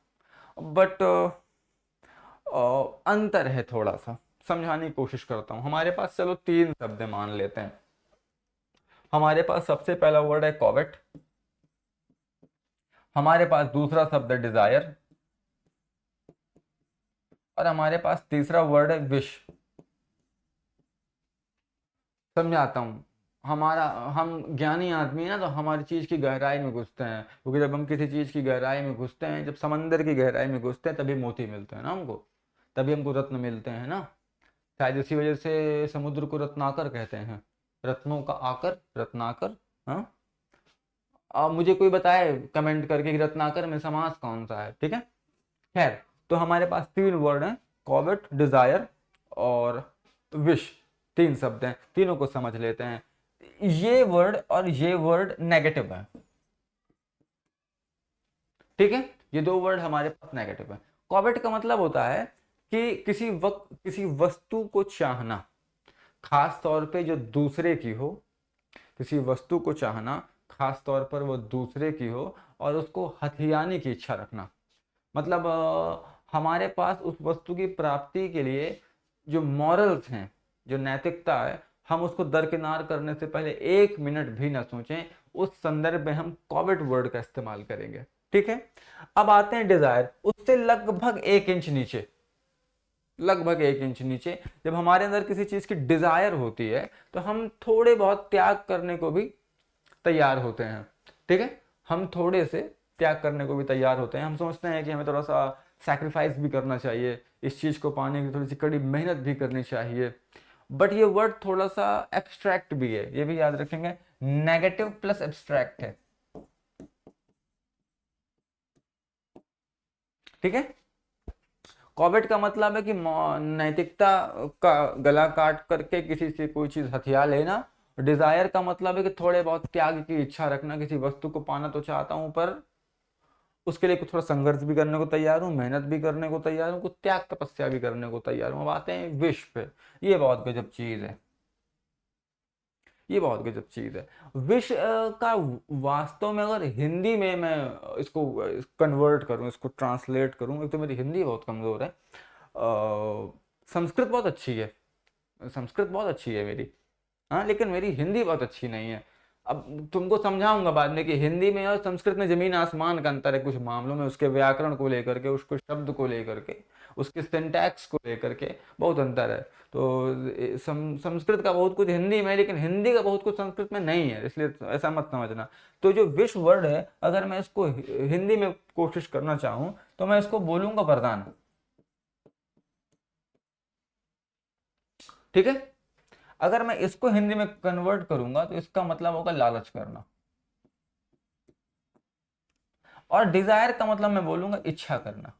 बट अंतर है थोड़ा सा, समझाने की कोशिश करता हूं। हमारे पास चलो 3 शब्द मान लेते हैं। हमारे पास सबसे पहला वर्ड है कॉवेट, हमारे पास दूसरा शब्द है डिजायर, और हमारे पास तीसरा वर्ड है विश। समझाता हूँ। हमारा हम ज्ञानी आदमी है ना, तो हमारी चीज की गहराई में घुसते हैं, क्योंकि जब हम किसी चीज की गहराई में घुसते हैं, जब समंदर की गहराई में घुसते हैं, तभी मोती मिलते हैं ना हमको, तभी हमको रत्न मिलते हैं ना। शायद इसी वजह से समुद्र को रत्नाकर कहते हैं, रत्नों का आकर, रत्नाकर। हाँ, अब मुझे कोई बताए कमेंट करके कि रत्नाकर में समास कौन सा है, ठीक है। खैर, तो हमारे पास 3 वर्ड हैं, कॉवेट, डिजायर और विश। 3 शब्द हैं, तीनों को समझ लेते हैं। ये वर्ड और ये वर्ड नेगेटिव है, ठीक है। ये 2 वर्ड हमारे पास नेगेटिव है। कॉवेट का मतलब होता है कि किसी वक्त किसी वस्तु को चाहना, खास तौर पे जो दूसरे की हो। किसी वस्तु को चाहना, खास तौर पर वो दूसरे की हो, और उसको हथियाने की इच्छा रखना। मतलब हमारे पास उस वस्तु की प्राप्ति के लिए जो मॉरल्स हैं, जो नैतिकता है, हम उसको दरकिनार करने से पहले 1 मिनट भी ना सोचें। उस संदर्भ में हम कॉवेट वर्ड का इस्तेमाल करेंगे, ठीक है। अब आते हैं डिजायर, उससे लगभग 1 इंच नीचे, लगभग 1 इंच नीचे जब हमारे अंदर किसी चीज की डिजायर होती है, तो हम थोड़े बहुत त्याग करने को भी तैयार होते हैं, ठीक है। हम थोड़े से त्याग करने को भी तैयार होते हैं। हम सोचते हैं कि हमें थोड़ा सा सैक्रिफाइस भी करना चाहिए, इस चीज को पाने की थोड़ी सी कड़ी मेहनत भी करनी चाहिए। बट ये वर्ड थोड़ा सा एब्स्ट्रैक्ट भी है, ये भी याद रखेंगे, नेगेटिव प्लस एब्स्ट्रैक्ट है, ठीक है। कॉवेट का मतलब है कि नैतिकता का गला काट करके किसी से कोई चीज हथिया लेना। डिजायर का मतलब है कि थोड़े बहुत त्याग की इच्छा रखना, किसी वस्तु को पाना तो चाहता हूं, पर उसके लिए कुछ थोड़ा संघर्ष भी करने को तैयार हूँ, मेहनत भी करने को तैयार हूँ, कुछ त्याग तपस्या भी करने को तैयार हूँ। अब आते हैं विश पे। ये बहुत गजब चीज है, ये बहुत गजब चीज है। विश का वास्तव में अगर हिंदी में मैं इसको कन्वर्ट करूं, इसको ट्रांसलेट करूं, एक तो मेरी हिंदी बहुत कमजोर है। संस्कृत बहुत अच्छी है, संस्कृत बहुत अच्छी है मेरी, हाँ, लेकिन मेरी हिंदी बहुत अच्छी नहीं है। अब तुमको समझाऊंगा बाद में कि हिंदी में और संस्कृत में जमीन आसमान का अंतर है कुछ मामलों में, उसके व्याकरण को लेकर के, उसको शब्द को लेकर के, उसके सिंटैक्स को लेकर के बहुत अंतर है। तो संस्कृत का बहुत कुछ हिंदी में है, लेकिन हिंदी का बहुत कुछ संस्कृत में नहीं है, इसलिए ऐसा मत समझना। तो जो विश्व वर्ड है, अगर मैं इसको हिंदी में कोशिश करना चाहूँ, तो मैं इसको बोलूंगा वरदान, ठीक है। अगर मैं इसको हिंदी में कन्वर्ट करूंगा तो इसका मतलब होगा लालच करना। और डिजायर का मतलब मैं बोलूंगा इच्छा करना।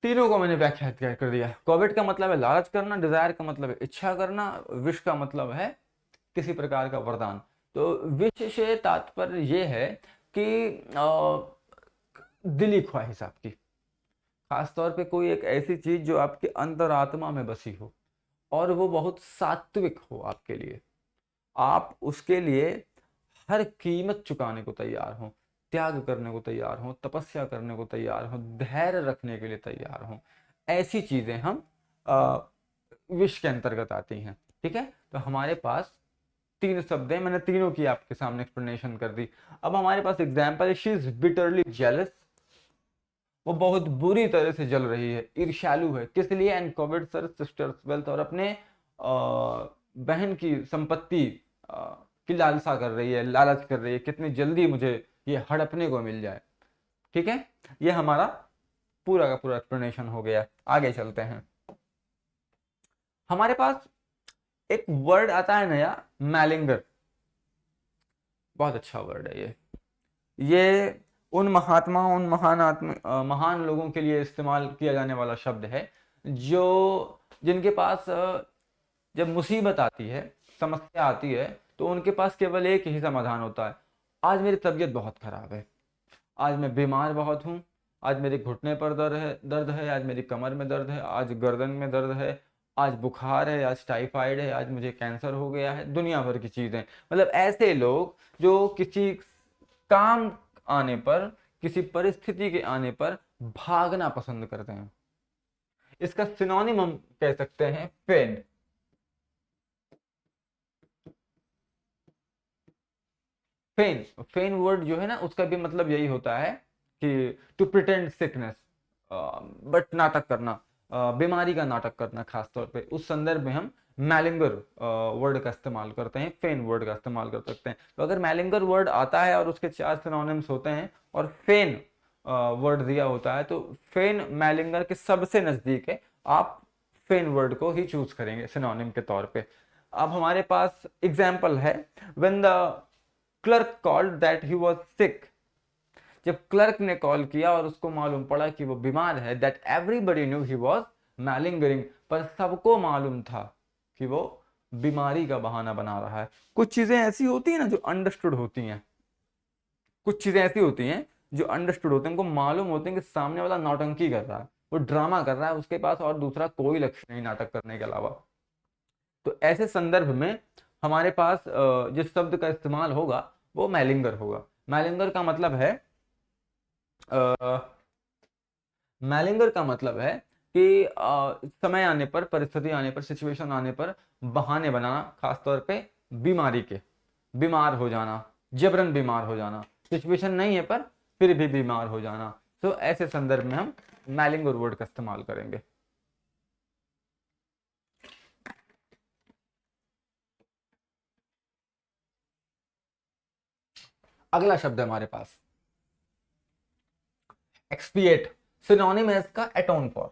तीनों को मैंने व्याख्या कर दिया। कोविड का मतलब है लालच करना, डिजायर का मतलब है इच्छा करना, विश का मतलब है किसी प्रकार का वरदान। तो विश से तात्पर्य ये है कि दिली ख्वाहिश आपकी, खासतौर पे कोई एक ऐसी चीज जो आपके अंतरात्मा में बसी हो और वो बहुत सात्विक हो आपके लिए, आप उसके लिए हर कीमत चुकाने को तैयार हो, त्याग करने को तैयार हो, तपस्या करने को तैयार हो, धैर्य रखने के लिए तैयार हो। ऐसी चीजें हम विश के अंतर्गत आती हैं। ठीक है, तो हमारे पास तीन शब्द हैं, मैंने तीनों की आपके सामने एक्सप्लेनेशन कर दी। अब हमारे पास एग्जाम्पल है, शी इज बिटरली जेलस, वो बहुत बुरी तरह से जल रही है, ईर्ष्यालु है, किस लिए? And Covid sir sisters wealth, और अपने बहन की संपत्ति की लालसा कर रही है, लालच कर रही है, कितनी जल्दी मुझे ये हड़पने को मिल जाए। ठीक है, ये हमारा पूरा का पूरा एक्सप्लेनेशन हो गया। आगे चलते हैं, हमारे पास एक वर्ड आता है नया, मैलिंगर। बहुत अच्छा वर्ड है ये उन महात्माओं, उन महान लोगों के लिए इस्तेमाल किया जाने वाला शब्द है जो जिनके पास जब मुसीबत आती है, समस्या आती है, तो उनके पास केवल एक ही समाधान होता है, आज मेरी तबीयत बहुत खराब है, आज मैं बीमार बहुत हूँ, आज मेरे घुटने पर दर्द है, आज मेरी कमर में दर्द है, आज गर्दन में दर्द है, आज बुखार है, आज टाइफाइड है, आज मुझे कैंसर हो गया है, दुनिया भर की चीजें। मतलब ऐसे लोग जो किसी काम आने पर, किसी परिस्थिति के आने पर भागना पसंद करते हैं, इसका सिनोनिम हम कह सकते हैं फेन। फेन फेन वर्ड जो है ना, उसका भी मतलब यही होता है कि टू प्रिटेंड सिकनेस, बट नाटक करना, बीमारी का नाटक करना। खासतौर पे उस संदर्भ में हम मैलिंगर वर्ड का इस्तेमाल करते हैं, फेन वर्ड का इस्तेमाल कर सकते हैं। तो अगर मैलिंगर वर्ड आता है और उसके 4 सिनोनिम्स होते हैं और फेन वर्ड दिया होता है, तो फेन मैलिंगर के सबसे नजदीक है, आप फेन वर्ड को ही चूज करेंगे सिनोनिम के तौर पे। अब हमारे पास एग्जाम्पल है, when the clerk called that he was sick, जब क्लर्क ने कॉल किया और उसको मालूम पड़ा कि वो बीमार है, that everybody knew he was malingering, पर सबको मालूम था कि वो बीमारी का बहाना बना रहा है। कुछ चीजें ऐसी होती हैं ना जो अंडरस्टूड होती हैं, कुछ चीजें ऐसी होती हैं जो अंडरस्टूड होते हैं, उनको मालूम होते हैं कि सामने वाला नौटंकी कर रहा है, वो ड्रामा कर रहा है, उसके पास और दूसरा कोई लक्ष्य नहीं नाटक करने के अलावा। तो ऐसे संदर्भ में हमारे पास जिस शब्द का इस्तेमाल होगा वो मैलिंगर होगा। मैलिंगर का मतलब है मैलिंगर का मतलब है कि समय आने पर, परिस्थिति आने पर, सिचुएशन आने पर बहाने बनाना, खासतौर पे बीमारी के, बीमार हो जाना, जबरन बीमार हो जाना, सिचुएशन नहीं है पर फिर भी बीमार हो जाना। तो ऐसे संदर्भ में हम मैलिंगर वर्ड का इस्तेमाल करेंगे। अगला शब्द है हमारे पास एक्सपिएट, सिनोनिम है इसका एटोन फॉर।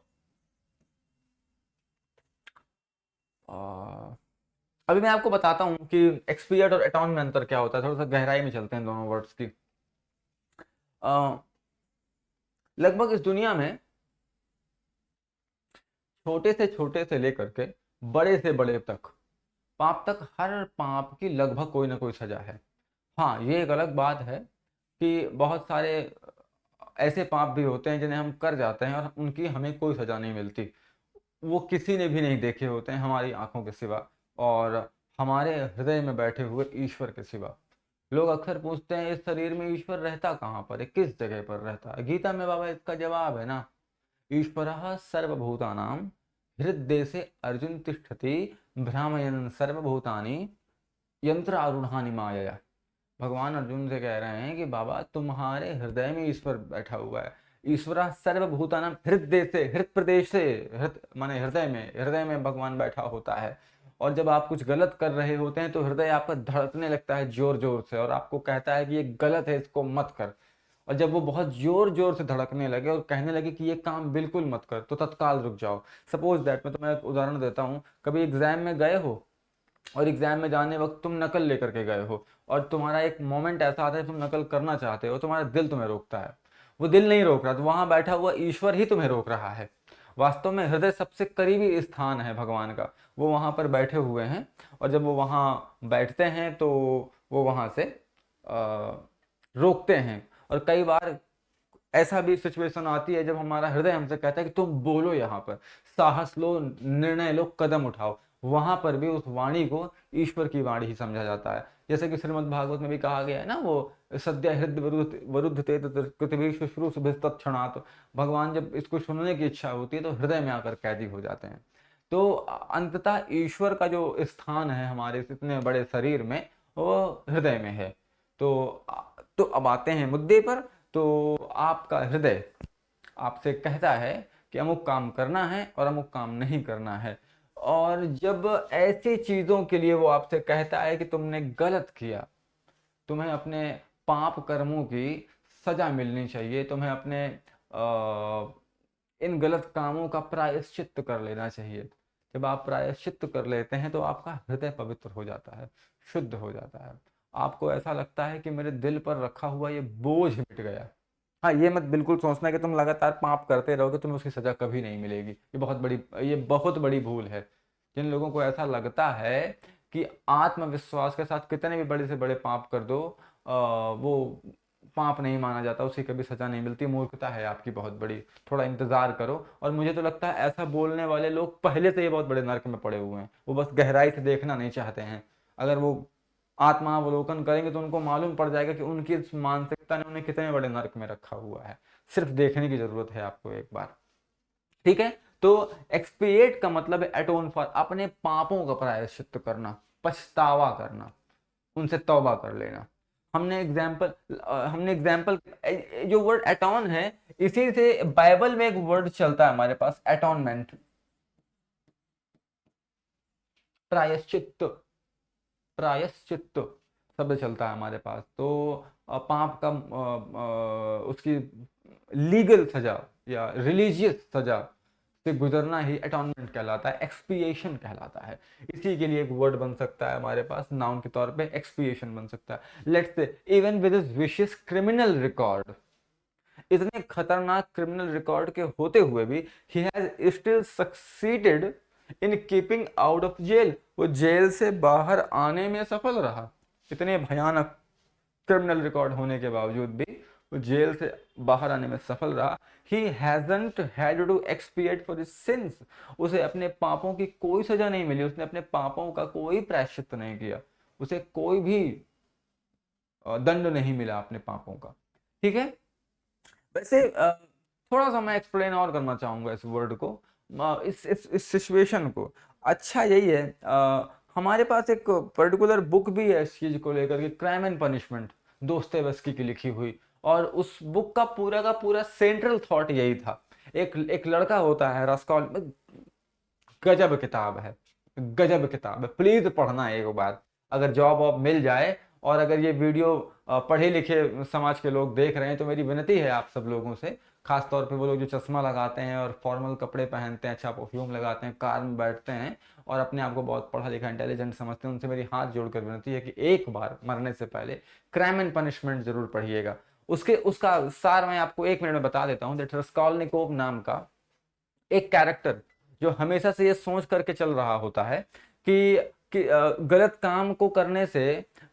अभी मैं आपको बताता हूं कि एक्सपिएट और एटोन में अंतर क्या होता है, थोड़ा सा गहराई में चलते हैं दोनों वर्ड्स की। लगभग इस दुनिया में छोटे से लेकर के बड़े से बड़े तक, पाप तक, हर पाप की लगभग कोई ना कोई सजा है। हाँ, ये एक अलग बात है कि बहुत सारे ऐसे पाप भी होते हैं जिन्हें हम कर जाते हैं और उनकी हमें कोई सजा नहीं मिलती, वो किसी ने भी नहीं देखे होते हैं हमारी आंखों के सिवा और हमारे हृदय में बैठे हुए ईश्वर के सिवा। लोग अक्सर पूछते हैं इस शरीर में ईश्वर रहता कहाँ पर है, किस जगह पर रहता है? गीता में बाबा इसका जवाब है ना, ईश्वरः सर्वभूतानां हृदय से अर्जुन तिष्ठति भ्रामयन् सर्वभूतानि यंत्र आरूढ़ानि मायया। भगवान अर्जुन से कह रहे हैं कि बाबा तुम्हारे हृदय में ईश्वर बैठा हुआ है। ईश्वर सर्वभूतानां हृदय से, हृदय प्रदेश से, माने हृदय में भगवान बैठा होता है। और जब आप कुछ गलत कर रहे होते हैं तो हृदय आपका धड़कने लगता है जोर जोर से और आपको कहता है कि ये गलत है, इसको मत कर। और जब वो बहुत जोर जोर से धड़कने लगे और कहने लगे कि ये काम बिल्कुल मत कर, तो तत्काल रुक जाओ। सपोज दैट, मैं तुम्हें एक उदाहरण देता हूँ, कभी एग्जाम में गए हो और एग्जाम में जाने वक्त तुम नकल लेकर के गए हो और तुम्हारा एक मोमेंट ऐसा आता है तुम नकल करना चाहते हो, तुम्हारा दिल तुम्हें रोकता है, वो दिल नहीं रोक रहा, तो वहां बैठा हुआ ईश्वर ही तुम्हें रोक रहा है। वास्तव में हृदय सबसे करीबी स्थान है भगवान का, वो वहाँ पर बैठे हुए हैं, और जब वो वहाँ बैठते हैं तो वो वहाँ से रोकते हैं। और कई बार ऐसा भी सिचुएशन आती है जब हमारा हृदय हमसे कहता है कि तुम बोलो, यहाँ पर साहस लो, निर्णय लो, कदम उठाओ, वहां पर भी उस वाणी को ईश्वर की वाणी ही समझा जाता है। जैसे कि श्रीमद् भागवत में भी कहा गया है ना, वो सद्य हृदय वरुद्ध ते पृथ्वी शुश्रू तत्क्षणात्, भगवान जब इसको सुनने की इच्छा होती है तो हृदय में आकर कैदी हो जाते हैं। तो अंततः ईश्वर का जो स्थान है हमारे इतने बड़े शरीर में, वो हृदय में है। तो अब आते हैं मुद्दे पर। तो आपका हृदय आपसे कहता है कि अमुक काम करना है और अमुक काम नहीं करना है, और जब ऐसी चीजों के लिए वो आपसे कहता है कि तुमने गलत किया, तुम्हें अपने पाप कर्मों की सजा मिलनी चाहिए, तुम्हें अपने इन गलत कामों का प्रायश्चित्त कर लेना चाहिए, जब आप प्रायश्चित्त कर लेते हैं तो आपका हृदय पवित्र हो जाता है, शुद्ध हो जाता है। आपको ऐसा लगता है कि मेरे दिल पर रखा हुआ ये बोझ मिट गया। हाँ, ये मत बिल्कुल सोचना कि तुम लगातार पाप करते रहोगे तुम्हें उसकी सजा कभी नहीं मिलेगी, ये बहुत बड़ी भूल है। जिन लोगों को ऐसा लगता है कि आत्मविश्वास के साथ कितने भी बड़े से बड़े पाप कर दो वो पाप नहीं माना जाता, उसे कभी सजा नहीं मिलती, मूर्खता है आपकी बहुत बड़ी। थोड़ा इंतजार करो। और मुझे तो लगता है ऐसा बोलने वाले लोग पहले से ही बहुत बड़े नर्क में पड़े हुए हैं, वो बस गहराई से देखना नहीं चाहते हैं। अगर वो आत्मावलोकन करेंगे तो उनको मालूम पड़ जाएगा कि उनकी इस मानसिकता ने उन्हें कितने बड़े नर्क में रखा हुआ है। सिर्फ देखने की जरूरत है आपको एक बार, ठीक है। तो एक्सपिएट का मतलब है एटोन फॉर, अपने पापों का प्रायश्चित्त करना, पछतावा करना, उनसे तौबा कर लेना। हमने एग्जाम्पल जो वर्ड एटॉन है, इसी से बाइबल में एक वर्ड चलता है हमारे पास, एटॉनमेंट, प्रायश्चित्त, प्रायश्चित्त शब्द चलता है हमारे पास। तो पाप का उसकी लीगल सजा या रिलीजियस सजा से गुजरना ही अटॉनमेंट कहलाता है, एक्सपिएशन कहलाता है। इसी के लिए एक वर्ड बन सकता है हमारे पास, नाउन के तौर पे एक्सपिएशन बन सकता है। Let's say even with his vicious criminal record, इतने खतरनाक क्रिमिनल रिकॉर्ड के होते हुए भी he has still succeeded in keeping out of jail, वो जेल से बाहर आने में सफल रहा। इतने भयानक क्रिमिनल रिकॉर्ड होने के बावजूद भी वो जेल से बाहर आने में सफल रहा। He hasn't had to expiate for his sins, उसे अपने पापों की कोई सजा नहीं मिली, उसने अपने पापों का कोई प्रायश्चित्त नहीं किया, उसे कोई भी दंड नहीं मिला अपने पापों का, ठीक है। वैसे थोड़ा सा मैं एक्सप्लेन और करना चाहूंगा इस वर्ड को, इस सिचुएशन को। अच्छा यही है, हमारे पास एक पर्टिकुलर बुक भी है इस चीज को लेकर के, क्राइम एंड पनिशमेंट, दोस्तोयेवस्की की लिखी हुई। और उस बुक का पूरा सेंट्रल थॉट यही था। एक लड़का होता है रस्कॉल, गजब किताब है, गजब किताब है, प्लीज पढ़ना एक बार, अगर जॉब वॉब मिल जाए। और अगर ये वीडियो पढ़े लिखे समाज के लोग देख रहे हैं तो मेरी विनती है आप सब लोगों से, खास तौर पे वो लोग जो चश्मा लगाते हैं और फॉर्मल कपड़े पहनते हैं, अच्छा परफ्यूम लगाते हैं, कार में बैठते हैं और अपने आप को बहुत पढ़ा लिखा इंटेलिजेंट समझते हैं, उनसे मेरी हाथ जोड़कर विनती है कि एक बार मरने से पहले क्राइम एंड पनिशमेंट जरूर पढ़िएगा। उसका सार मैं आपको 1 मिनट में बता देता हूँ। रस्कॉलनिकोव नाम का एक कैरेक्टर जो हमेशा से ये सोच करके चल रहा होता है कि गलत काम को करने से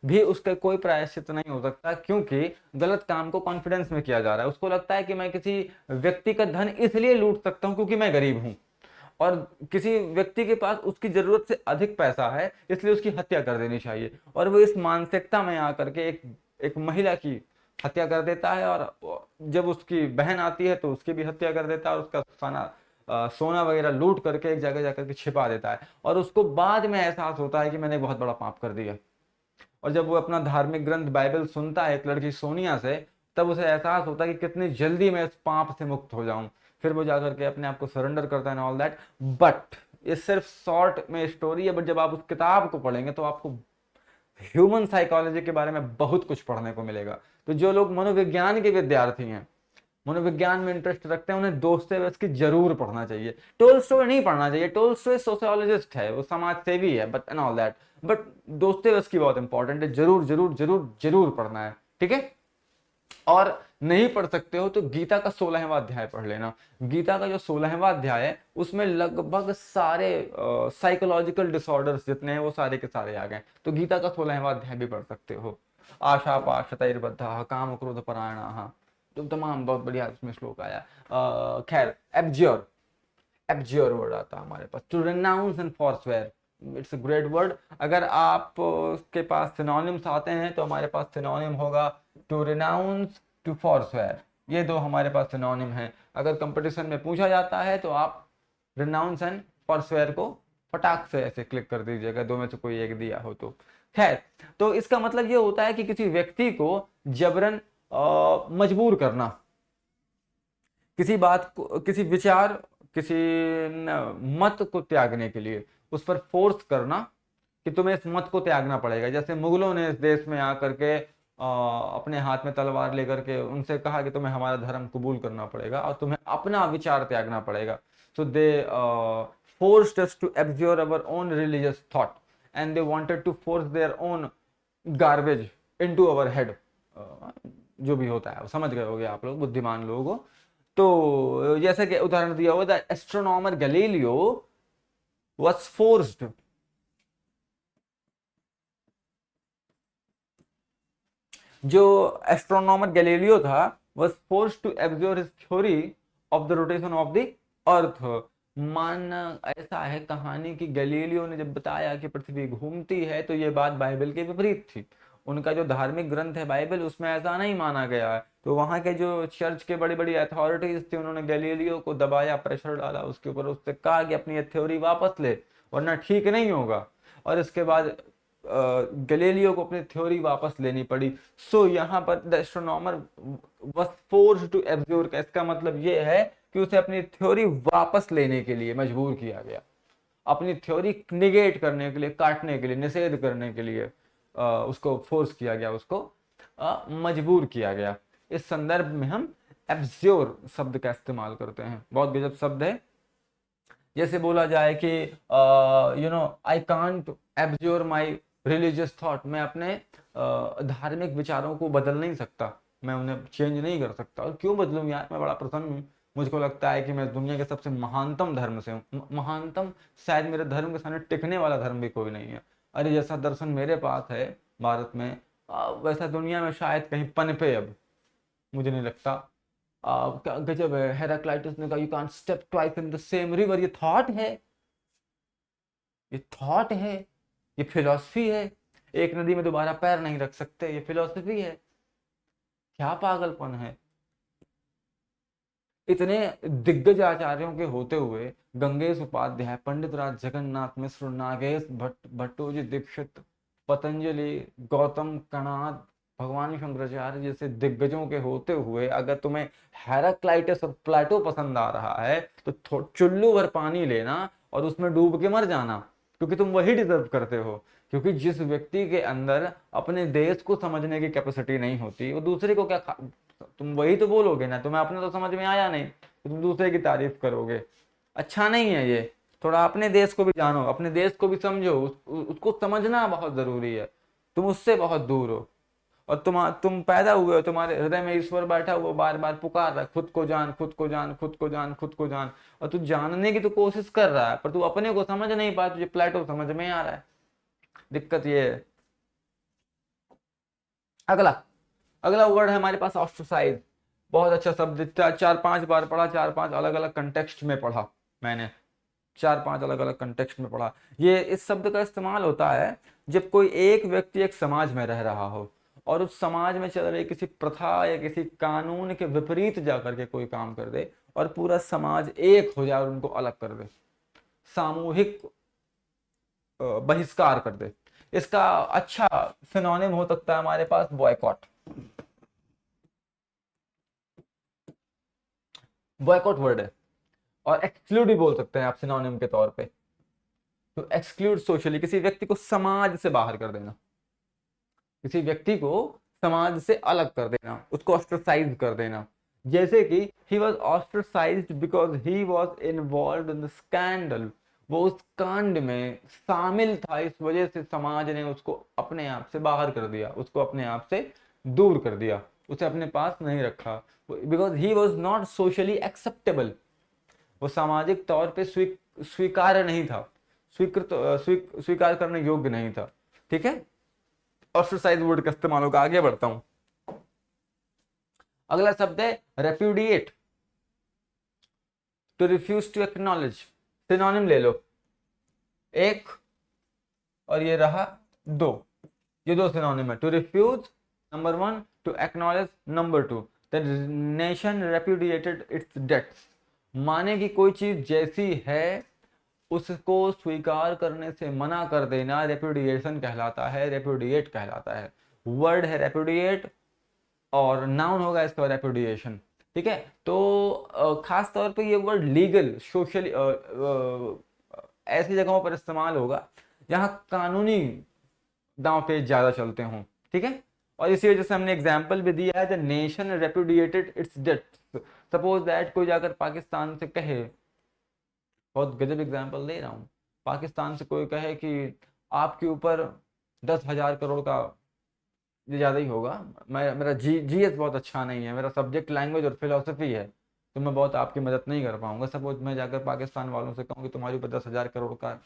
भी उसका कोई प्रायश्चित नहीं हो सकता, क्योंकि गलत काम को कॉन्फिडेंस में किया जा रहा है। उसको लगता है कि मैं किसी व्यक्ति का धन इसलिए लूट सकता हूं क्योंकि मैं गरीब हूं, और किसी व्यक्ति के पास उसकी जरूरत से अधिक पैसा है इसलिए उसकी हत्या कर देनी चाहिए। और वो इस मानसिकता में आकर के एक महिला की हत्या कर देता है, और जब उसकी बहन आती है तो उसकी भी हत्या कर देता है, और उसका सोना वगैरह लूट करके एक जगह जाकर के छिपा देता है। और उसको बाद में एहसास होता है कि मैंने बहुत बड़ा पाप कर दिया। और जब वो अपना धार्मिक ग्रंथ बाइबल सुनता है एक लड़की सोनिया से, तब उसे एहसास होता है कि कितनी जल्दी मैं इस पाप से मुक्त हो जाऊं। फिर वो जाकर के अपने आप को सरेंडर करता है ऑल दैट। बट ये सिर्फ शॉर्ट में स्टोरी है, बट जब आप उस किताब को पढ़ेंगे तो आपको ह्यूमन साइकोलॉजी के बारे में बहुत कुछ पढ़ने को मिलेगा। तो जो लोग मनोविज्ञान के विद्यार्थी हैं, मनोविज्ञान में इंटरेस्ट रखते हैं, उन्हें दोस्तोयेवस्की जरूर पढ़ना चाहिए। टोल्स्टॉय नहीं पढ़ना चाहिए, टोल्स्टॉय सोशियोलॉजिस्ट है, वो समाज सेवी है, but and all that, but Dostoevsky बहुत इंपॉर्टेंट है, जरूर जरूर जरूर जरूर पढ़ना है, ठीक है। और नहीं पढ़ सकते हो तो गीता का 16वां अध्याय पढ़ लेना। गीता का जो 16वां अध्याय है उसमें लगभग सारे साइकोलॉजिकल डिसऑर्डर्स जितने हैं वो सारे के सारे आ गए, तो गीता का 16वां अध्याय भी पढ़ सकते हो। आशा पाशतैर्बद्धा काम क्रोध परायणाः, तो तमाम बहुत बढ़िया इसमें श्लोक आया। खैर, एब्ज्योर, एब्ज्योर वर्ड आता है हमारे पास, to renounce and forswear, it's a great word. अगर आप के पास सिनोनिम्स आते हैं तो हमारे पास सिनोनिम होगा टू रेनाउंस, टू फॉरस्वेयर, ये दो हमारे पास सिनोनिम है। अगर कंपटीशन में पूछा जाता है तो आप रेनाउंस एंड फॉरस्वेयर को फटाक से ऐसे क्लिक कर दीजिएगा, दो में से कोई एक दिया हो तो। खैर, तो इसका मतलब ये होता है कि किसी व्यक्ति को जबरन मजबूर करना, किसी बात को, किसी विचार, किसी मत को त्यागने के लिए उस पर फोर्स करना कि तुम्हें इस मत को त्यागना पड़ेगा। जैसे मुगलों ने इस देश में आकर के अपने हाथ में तलवार लेकर के उनसे कहा कि तुम्हें हमारा धर्म कबूल करना पड़ेगा और तुम्हें अपना विचार त्यागना पड़ेगा। सो दे forced us to absorb our own religious thought and they wanted to force their own garbage into our head। जो भी होता है समझ गए होगे आप लोग, बुद्धिमान लोग हो तो। जैसे कि उदाहरण दिया हुआ, the astronomer Galileo was forced, जो एस्ट्रोनॉमर गैलीलियो था was forced to absorb his theory of the rotation of the earth। मानना ऐसा है कहानी की, गैलीलियो ने जब बताया कि पृथ्वी घूमती है तो ये बात बाइबल के विपरीत थी। उनका जो धार्मिक ग्रंथ है बाइबल, उसमें ऐसा नहीं माना गया है। तो वहां के जो चर्च के बड़ी बड़ी अथॉरिटीज थी उन्होंने गैलीलियो को दबाया, प्रेशर डाला उसके ऊपर, उससे कहा कि अपनी ये थ्योरी वापस ले वरना ठीक नहीं होगा। और इसके बाद गैलीलियो को अपनी थ्योरी वापस लेनी पड़ी। सो यहाँ पर the astronomer was forced to abjure का इसका मतलब ये है कि उसे अपनी थ्योरी वापस लेने के लिए मजबूर किया गया, अपनी थ्योरी निगेट करने के लिए, काटने के लिए, निषेध करने के लिए उसको फोर्स किया गया, उसको मजबूर किया गया। इस संदर्भ में हम एब्ज्योर शब्द का इस्तेमाल करते हैं, बहुत गजब शब्द है। जैसे बोला जाए कि I can't abjure my religious thought, मैं अपने धार्मिक विचारों को बदल नहीं सकता, मैं उन्हें चेंज नहीं कर सकता। और क्यों बदलूं यार, मैं बड़ा प्रसन्न हूँ, मुझको लगता है कि मैं दुनिया के सबसे महानतम धर्म से हूँ। महानतम, शायद मेरे धर्म के सामने टिकने वाला धर्म भी कोई नहीं है। अरे जैसा दर्शन मेरे पास है भारत में, वैसा दुनिया में शायद कहीं पनपे अब, मुझे नहीं लगता। क्या गजब है। हेराक्लाइटस ने कहा you can't step twice in the same river, ये थॉट है, ये थॉट है, ये फिलॉसफी है। एक नदी में दोबारा पैर नहीं रख सकते, ये फिलॉसफी है। क्या पागलपन है। इतने दिग्गज आचार्यों के होते हुए गंगेश उपाध्याय, पंडित राज जगन्नाथ मिश्र, नागेश भट्ट, भट्टोजी दीक्षित, पतंजलि, गौतम कणाद, भगवान शंकराचार्य जैसे दिग्गजों के होते हुए अगर तुम्हें हेराक्लाइटस और प्लेटो पसंद आ रहा है तो चुल्लू भर पानी लेना और उसमें डूब के मर जाना, क्योंकि तुम वही डिजर्व करते हो। क्योंकि जिस व्यक्ति के अंदर अपने देश को समझने की कैपेसिटी नहीं होती वो दूसरे को क्या तुम वही तो बोलोगे ना, तुम्हें अपने तो समझ में आया नहीं तो तुम दूसरे की तारीफ करोगे। अच्छा नहीं है ये। थोड़ा अपने देश को भी जानो, अपने देश को भी समझो, उसको समझना बहुत जरूरी है। तुम उससे बहुत दूर हो और तुम पैदा हुए हो, तुम्हारे हृदय में ईश्वर बैठा हुआ बार बार पुकार रहा है खुद को जान, खुद को जान, खुद को जान, खुद को जान। और तू जानने की तो कोशिश कर रहा है पर तू अपने को समझ नहीं पाया, तुझे प्लेटो समझ में आ रहा है। दिक्कत ये है। अगला अगला वर्ड है हमारे पास ऑस्ट्रोसाइज। बहुत अच्छा शब्द, चार पांच बार पढ़ा, चार पांच अलग अलग कंटेक्स्ट में पढ़ा मैंने, चार पांच अलग अलग कंटेक्स्ट में पढ़ा। ये इस शब्द का इस्तेमाल होता है जब कोई एक व्यक्ति एक समाज में रह रहा हो और उस समाज में चल रही किसी प्रथा या किसी कानून के विपरीत जाकर के कोई काम कर दे और पूरा समाज एक हो जाए और उनको अलग कर दे, सामूहिक बहिष्कार कर दे। इसका अच्छा सिनोनिम हो सकता है हमारे पास बॉयकॉट। बॉयकॉट वर्ड है। और एक्सक्लूड भी बोल सकते हैं आप सिनोनिम के तौर पे। तो एक्सक्लूड सोशली, किसी व्यक्ति को समाज से बाहर कर देना, किसी व्यक्ति को समाज से अलग कर देना, उसको ऑस्ट्रासाइज कर देना। जैसे कि he was ostracised because he was involve in the scandal, वो उस कांड में शामिल था, इस वजह से समाज ने उसको अपने आप से बाहर कर दिया, उसको अपने आप से दूर कर दिया, उसे अपने पास नहीं रखा, because he was not socially acceptable, वो सामाजिक तौर पे स्वीकार्य नहीं था, स्वीकार करने योग्य नहीं था। ठीक है, ऑस्ट्रेसाइज वर्ड का इस्तेमाल होगा। आगे बढ़ता हूं, अगला शब्द है repudiate, to refuse to acknowledge. Synonym ले लो, एक और ये रहा दो, ये दो सिनोनिम है। To refuse number one, to acknowledge number two. The nation repudiated its debts, माने कि कोई चीज जैसी है उसको स्वीकार करने से मना कर देना रेप्यूडिएशन कहलाता है, रेप्यूडिएट कहलाता है। वर्ड है रेप्यूडिएट और नाउन होगा इसका रेप्यूडिएशन। ठीक है, तो खास तौर पे ये वर्ड लीगल, सोशल ऐसी जगहों पर इस्तेमाल होगा जहां कानूनी दांव पेच ज्यादा चलते हों। ठीक है, और इसी वजह से हमने एग्जाम्पल भी दिया है, the nation repudiated its debts. Suppose that कोई जाकर पाकिस्तान से कहे, बहुत गजब एग्जाम्पल दे रहा हूँ, पाकिस्तान से कोई कहे कि आपके ऊपर 10,000 करोड़ का, ये ज़्यादा ही होगा, मेरा जीएस बहुत अच्छा नहीं है, मेरा सब्जेक्ट लैंग्वेज और फिलोसफी है, तो मैं बहुत आपकी मदद नहीं कर पाऊंगा। सपोज मैं जाकर पाकिस्तान वालों से कहूँ कि तुम्हारे ऊपर 10,000 करोड़ का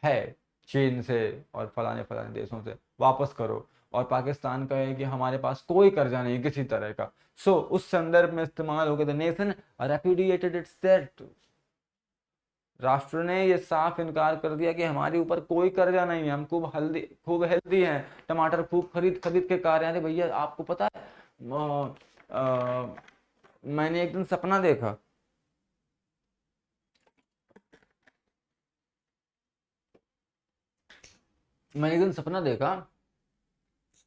है चीन से और फलाने फलाने देशों से, वापस करो, और पाकिस्तान कहे कि हमारे पास कोई कर्जा नहीं किसी तरह का, सो उस संदर्भ में इस्तेमाल होगा the nation repudiated it's date. राष्ट्र ने ये साफ इनकार कर दिया कि हमारे ऊपर कोई कर्जा नहीं है, हम खूब हेल्दी हैं, टमाटर खूब खरीद खरीद के खा रहे हैं। भैया आपको पता है, मैंने एक दिन सपना देखा,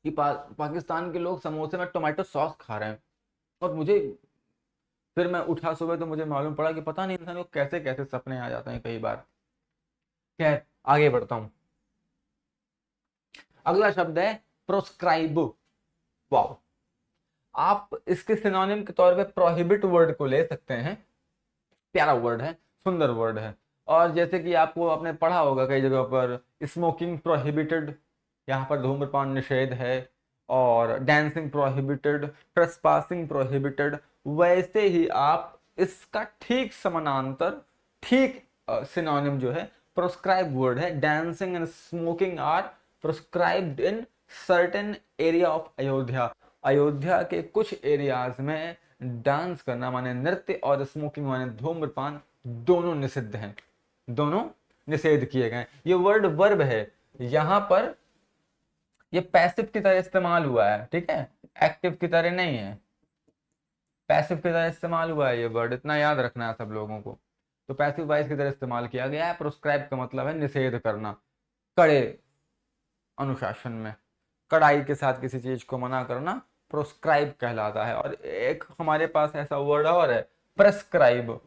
कि पाकिस्तान के लोग समोसे में टोमेटो सॉस खा रहे हैं, और मुझे, फिर मैं उठा सुबह तो मुझे मालूम पड़ा कि पता नहीं इंसान को कैसे कैसे सपने आ जाते हैं कई बार। खैर आगे बढ़ता हूं, अगला शब्द है प्रोस्क्राइब। वाओ, आप इसके सिनोनिम के तौर पे प्रोहिबिट वर्ड को ले सकते हैं, प्यारा वर्ड है, सुंदर वर्ड है। और जैसे कि आपको आपने पढ़ा होगा कई जगह पर स्मोकिंग प्रोहिबिटेड, यहाँ पर धूम्रपान निषेध है, और डांसिंग प्रोहिबिटेड, ट्रेसपासिंग प्रोहिबिटेड। वैसे ही आप इसका ठीक समानांतर, ठीक सिनोनिम जो है प्रोस्क्राइब वर्ड है, dancing and smoking are proscribed in certain area of Ayodhya. Ayodhya के कुछ एरियाज में डांस करना माने नृत्य और स्मोकिंग माने धूम्रपान दोनों निषिद्ध हैं, दोनों निषेध किए गए। ये वर्ड वर्ब है, यहां पर ये पैसिव की तरह इस्तेमाल हुआ है, ठीक है, एक्टिव की तरह नहीं है, पैसिव की तरह इस्तेमाल हुआ है ये वर्ड, इतना याद रखना है सब लोगों को। तो पैसिव वॉइस की तरह इस्तेमाल किया गया है। प्रोस्क्राइब का मतलब है निषेध करना, कड़े अनुशासन में, कड़ाई के साथ किसी चीज को मना करना प्रोस्क्राइब कहलाता है। और एक हमारे पास ऐसा वर्ड और है प्रेस्क्राइब,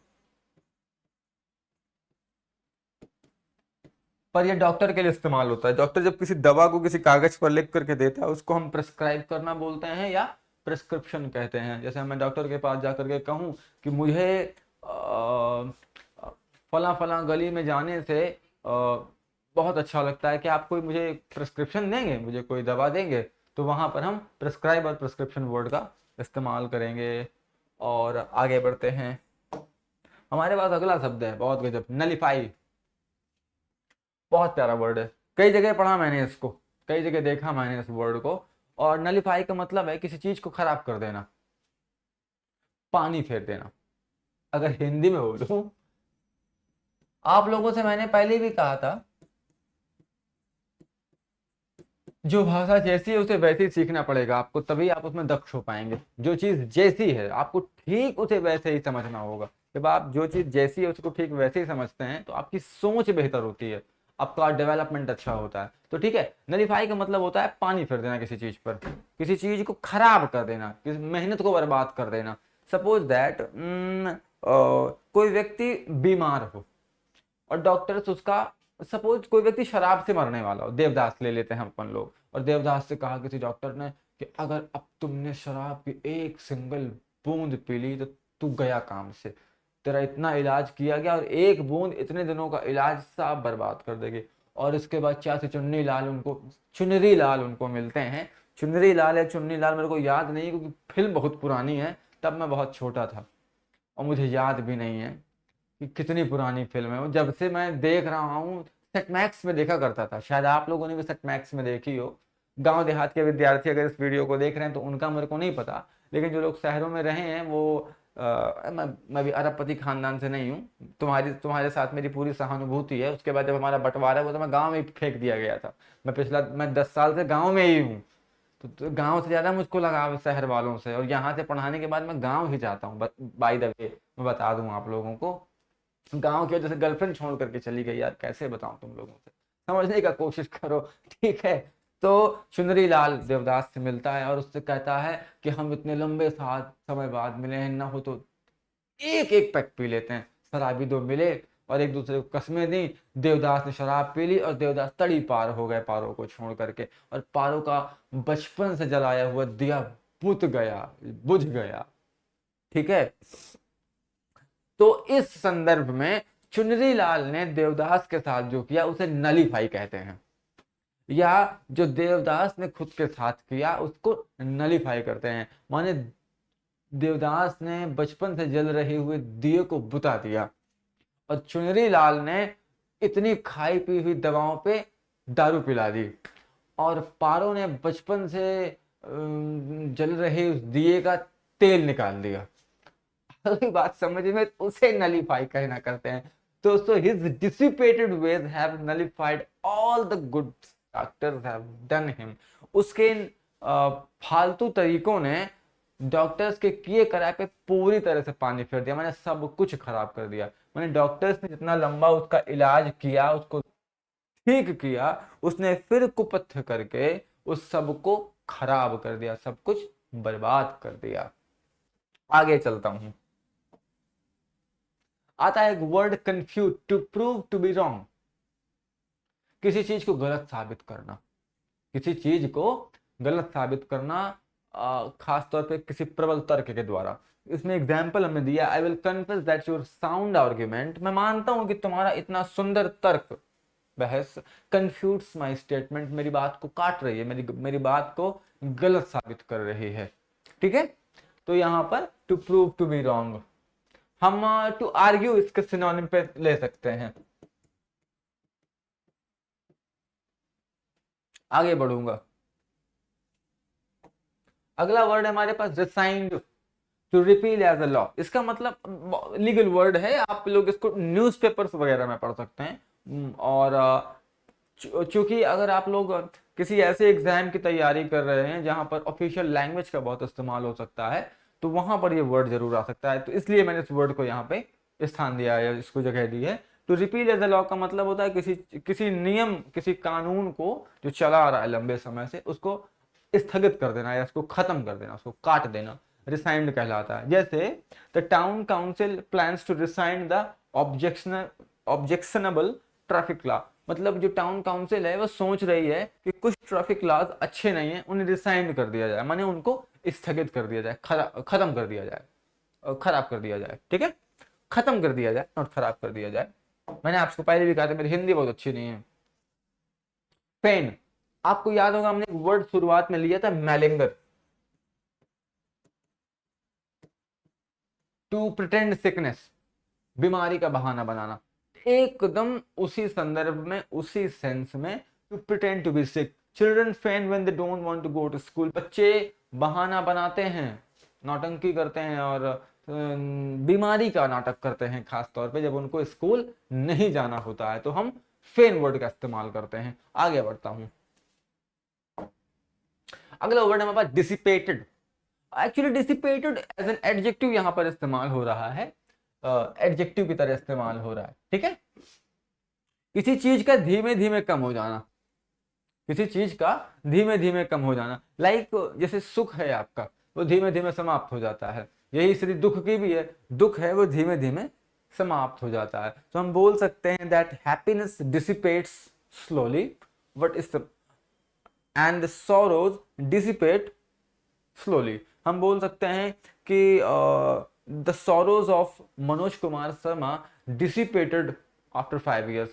पर ये डॉक्टर के लिए इस्तेमाल होता है। डॉक्टर जब किसी दवा को किसी कागज पर लिख करके देता है उसको हम प्रेस्क्राइब करना बोलते हैं या प्रिस्क्रिप्शन कहते हैं। जैसे मैं डॉक्टर के पास जाकर के कहूँ कि मुझे फला फला गली में जाने से बहुत अच्छा लगता है, कि आप कोई मुझे प्रिस्क्रिप्शन देंगे, मुझे कोई दवा देंगे, तो वहां पर हम प्रिस्क्राइब और प्रिस्क्रिप्शन वर्ड का इस्तेमाल करेंगे। और आगे बढ़ते हैं, हमारे पास अगला शब्द है बहुत गजब, नलिफाई। बहुत प्यारा वर्ड है, कई जगह पढ़ा मैंने इसको, कई जगह देखा मैंने इस वर्ड को। और नलिफाई का मतलब है किसी चीज को खराब कर देना, पानी फेर देना। अगर हिंदी में बोलूं, आप लोगों से मैंने पहले भी कहा था, जो भाषा जैसी है उसे वैसे ही सीखना पड़ेगा आपको, तभी आप उसमें दक्ष हो पाएंगे। जो चीज जैसी है आपको ठीक उसे वैसे ही समझना होगा। जब आप जो चीज जैसी है उसको ठीक वैसे ही समझते हैं तो आपकी सोच बेहतर होती है, आपका डेवलपमेंट अच्छा होता है। तो ठीक है, नलिफाई का मतलब होता है पानी फेर देना किसी चीज पर, किसी चीज को खराब कर देना, किसी मेहनत को बर्बाद कर देना। सपोज दैट कोई व्यक्ति बीमार हो और डॉक्टर्स उसका, सपोज कोई व्यक्ति शराब से मरने वाला हो, देवदास ले लेते हैं अपन लोग, और देवदास से कहा किसी डॉक्टर ने कि अगर अब तुमने शराब की एक सिंगल बूंद पी ली तो तू गया काम से, तेरा इतना इलाज किया गया और एक बूंद इतने दिनों का इलाज सब बर्बाद कर देगी। और इसके बाद चाची चुन्नी लाल उनको, चुनरी लाल उनको मिलते हैं, चुनरी लाल या चुन्नी लाल मेरे को याद नहीं है, क्योंकि फिल्म बहुत पुरानी है, तब मैं बहुत छोटा था और मुझे याद भी नहीं है कि कितनी पुरानी फिल्म है वो। जब से मैं देख रहा हूँ, सेटमैक्स में देखा करता था, शायद आप लोगों ने भी सेटमैक्स में देखी हो। गांव देहात के विद्यार्थी अगर इस वीडियो को देख रहे हैं तो उनका मेरे को नहीं पता, लेकिन जो लोग शहरों में रहे हैं वो मैं भी अरबपति खानदान से नहीं हूँ। तुम्हारे साथ मेरी पूरी सहानुभूति है। उसके बाद जब हमारा बंटवारा हुआ तो मैं गाँव में ही फेंक दिया गया था। मैं 10 साल से गाँव में ही हूँ। तो गांव से ज़्यादा मुझको लगाव है शहर वालों से, और यहाँ से पढ़ाने के बाद मैं गांव ही जाता हूँ। बाय द वे मैं बता दूँ आप लोगों को, गांव की वजह से गर्लफ्रेंड छोड़ करके चली गई यार, कैसे बताऊं तुम लोगों से, समझने का कोशिश करो। ठीक है, तो चुनरी लाल देवदास से मिलता है और उससे कहता है कि हम इतने लंबे साथ समय बाद मिले हैं, ना हो तो एक एक पैक पी लेते हैं। शराबी दो मिले और एक दूसरे को कस्में दी। देवदास ने शराब पी ली और देवदास तड़ी पार हो गए पारो को छोड़ करके, और पारो का बचपन से जलाया हुआ दिया बुझ गया। ठीक है, तो इस संदर्भ में चुनरी लाल ने देवदास के साथ जो किया उसे नलीफाई कहते हैं, या जो देवदास ने खुद के साथ किया उसको नलीफाई करते हैं। माने देवदास ने बचपन से जल रहे हुए दिए को बुता दिया, और चुनरी लाल ने इतनी खाई पी हुई दवाओं पे दारू पिला दी, और पारो ने बचपन से जल रहे उस दिए का तेल निकाल दिया। अगली बात समझ में, उसे नलीफाई कहना करते हैं। दोस्तों, his dissipated ways have nullified all the good doctors have done him। उसके इन फालतू तरीकों ने डॉक्टर्स के किए कराए पे पूरी तरह से पानी फेर दिया। मैंने सब कुछ खराब कर दिया। मैंने डॉक्टर्स ने जितना लंबा उसका इलाज किया, उसको ठीक किया, उसने फिर कुपथ करके उस सब को खराब कर दिया, सब कुछ बर्बाद कर दिया। आगे चलता हूं। आता है एक word confute, to prove to be wrong. किसी चीज को गलत साबित करना, किसी चीज को गलत साबित करना, खास तौर पे किसी प्रबल तर्क के द्वारा। इसमें एग्जाम्पल हमने दिया, I will confess that your sound argument. मैं मानता हूं कि तुम्हारा इतना सुंदर तर्क बहस कंफ्यूज माई स्टेटमेंट, मेरी बात को काट रही है, मेरी बात को गलत साबित कर रही है। ठीक है, तो यहां पर to prove to be wrong, हम टू आर्ग्यू इसके सिनोनिम पे ले सकते हैं। आगे बढ़ूंगा। अगला वर्ड है हमारे पास rescind, to repeal as a law. इसका मतलब लीगल वर्ड है, आप लोग इसको न्यूज़पेपर्स वगैरह में पढ़ सकते हैं। और चूंकि अगर आप लोग किसी ऐसे एग्जाम की तैयारी कर रहे हैं जहां पर ऑफिशियल लैंग्वेज का बहुत इस्तेमाल हो सकता है, तो वहां पर ये वर्ड जरूर आ सकता है। तो इसलिए मैंने इस वर्ड को यहाँ पे स्थान दिया है, इसको जगह दी है। To repeal as a law का मतलब होता है किसी नियम, किसी कानून को जो चला आ रहा है लंबे समय से, उसको स्थगित कर देना या उसको खत्म कर देना, उसको काट देना, रिसाइंड कहलाता है। जैसे the town council plans to rescind the objectionable traffic law. मतलब जो टाउन काउंसिल है वो सोच रही है कि कुछ ट्रैफिक लॉज अच्छे नहीं है, उन्हें रिसाइंड कर दिया जाए, माने उनको स्थगित कर दिया जाए, खत्म कर दिया जाए, खराब कर दिया जाए। ठीक है, खत्म कर दिया जाए, नॉट खराब कर दिया जाए। मैंने आपको पहले भी कहा था मेरी हिंदी बहुत अच्छी नहीं है। पेन, आपको याद होगा हमने एक वर्ड शुरुआत में लिया था, मैलिंगर, टू प्रिटेंड सिकनेस, बीमारी का बहाना बनाना। एकदम उसी संदर्भ में, उसी सेंस में, to pretend to be sick. Children feign when they don't want to go to school. बच्चे बहाना बनाते हैं, नौटंकी करते हैं और बीमारी का नाटक करते हैं, खास तौर पे जब उनको स्कूल नहीं जाना होता है, तो हम फेन वर्ड का इस्तेमाल करते हैं। आगे बढ़ता हूं। अगला वर्ड हमारे पास dissipated. Actually dissipated as an adjective यहां पर इस्तेमाल हो रहा है, एडजेक्टिव की तरह इस्तेमाल हो रहा है। ठीक है, किसी चीज का धीमे धीमे कम हो जाना, किसी चीज का धीमे धीमे कम हो जाना। लाइक जैसे सुख है आपका, वो धीमे धीमे समाप्त हो जाता है। यही स्थिति दुख की भी है, दुख है वो धीमे धीमे समाप्त हो जाता है। तो हम बोल सकते हैं that happiness dissipates slowly but इस एंड सॉरोज डिसिपेट स्लोली। हम बोल सकते हैं कि the sorrows of Manoj Kumar Sharma dissipated after 5 years,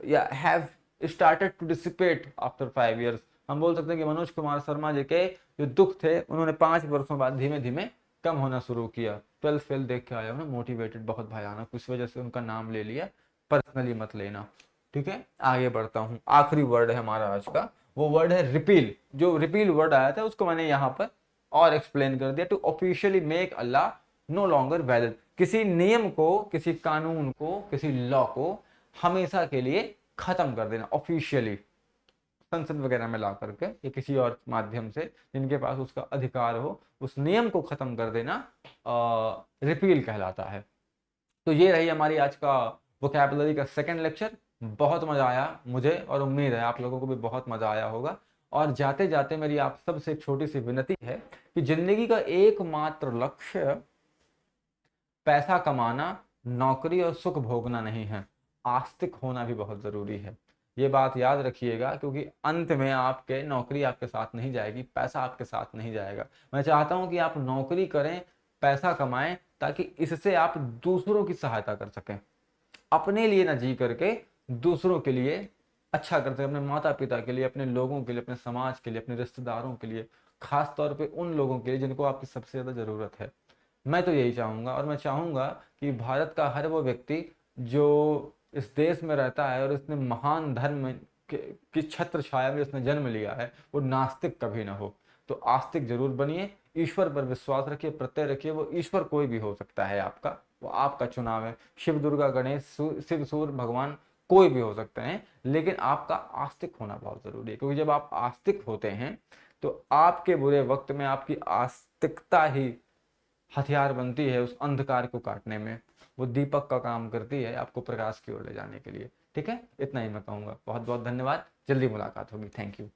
या have started to dissipate after 5 years। हम बोल सकते हैं कि मनोज कुमार शर्मा जी के जो दुख थे उन्होंने 5 वर्षों बाद धीमे धीमे कम होना शुरू किया। 12th फेल देख के आया हूँ, मोटिवेटेड बहुत भयानक, उस वजह से उनका नाम ले लिया, पर्सनली मत लेना। ठीक है, आगे बढ़ता हूँ। आखिरी वर्ड है हमारा आज का, वो वर्ड है रिपील। जो रिपील वर्ड आया था उसको मैंने यहाँ पर और एक्सप्लेन कर दिया। To officially make a law no longer valid, किसी नियम को, किसी कानून को, किसी लॉ को हमेशा के लिए खत्म कर देना ऑफिशियली, संसद वगैरह में ला करके या किसी और माध्यम से जिनके पास उसका अधिकार हो, उस नियम को खत्म कर देना रिपील कहलाता है। तो ये रही हमारी आज का वोकैबुलरी का सेकंड लेक्चर। बहुत मजा आया मुझे, और उम्मीद है आप लोगों को भी बहुत मजा आया होगा। और जाते जाते मेरी आप सबसे एक छोटी सी विनती है कि जिंदगी का एकमात्र लक्ष्य पैसा कमाना, नौकरी और सुख भोगना नहीं है, आस्तिक होना भी बहुत जरूरी है। ये बात याद रखिएगा, क्योंकि अंत में आपके नौकरी आपके साथ नहीं जाएगी, पैसा आपके साथ नहीं जाएगा। मैं चाहता हूं कि आप नौकरी करें, पैसा कमाएं, ताकि इससे आप दूसरों की सहायता कर सकें, अपने लिए ना जी करके दूसरों के लिए अच्छा कर सकें, अपने माता पिता के लिए, अपने लोगों के लिए, अपने समाज के लिए, अपने रिश्तेदारों के लिए, खास तौर पे उन लोगों के लिए जिनको आपकी सबसे ज़्यादा ज़रूरत है। मैं तो यही चाहूँगा, और मैं चाहूँगा कि भारत का हर वो व्यक्ति जो इस देश में रहता है और इसने महान धर्म की छत्र छाया में उसने जन्म लिया है, वो नास्तिक कभी ना हो। तो आस्तिक जरूर बनिए, ईश्वर पर विश्वास रखिए, प्रत्यय रखिए। वो ईश्वर कोई भी हो सकता है आपका, वो आपका चुनाव है। शिव, दुर्गा, गणेश, शिव, सूर्य भगवान कोई भी हो सकते हैं, लेकिन आपका आस्तिक होना बहुत जरूरी है। क्योंकि जब आप आस्तिक होते हैं तो आपके बुरे वक्त में आपकी आस्तिकता ही हथियार बनती है उस अंधकार को काटने में। वो दीपक का काम करती है आपको प्रकाश की ओर ले जाने के लिए। ठीक है, इतना ही मैं कहूँगा। बहुत बहुत धन्यवाद, जल्दी मुलाकात होगी। Thank you.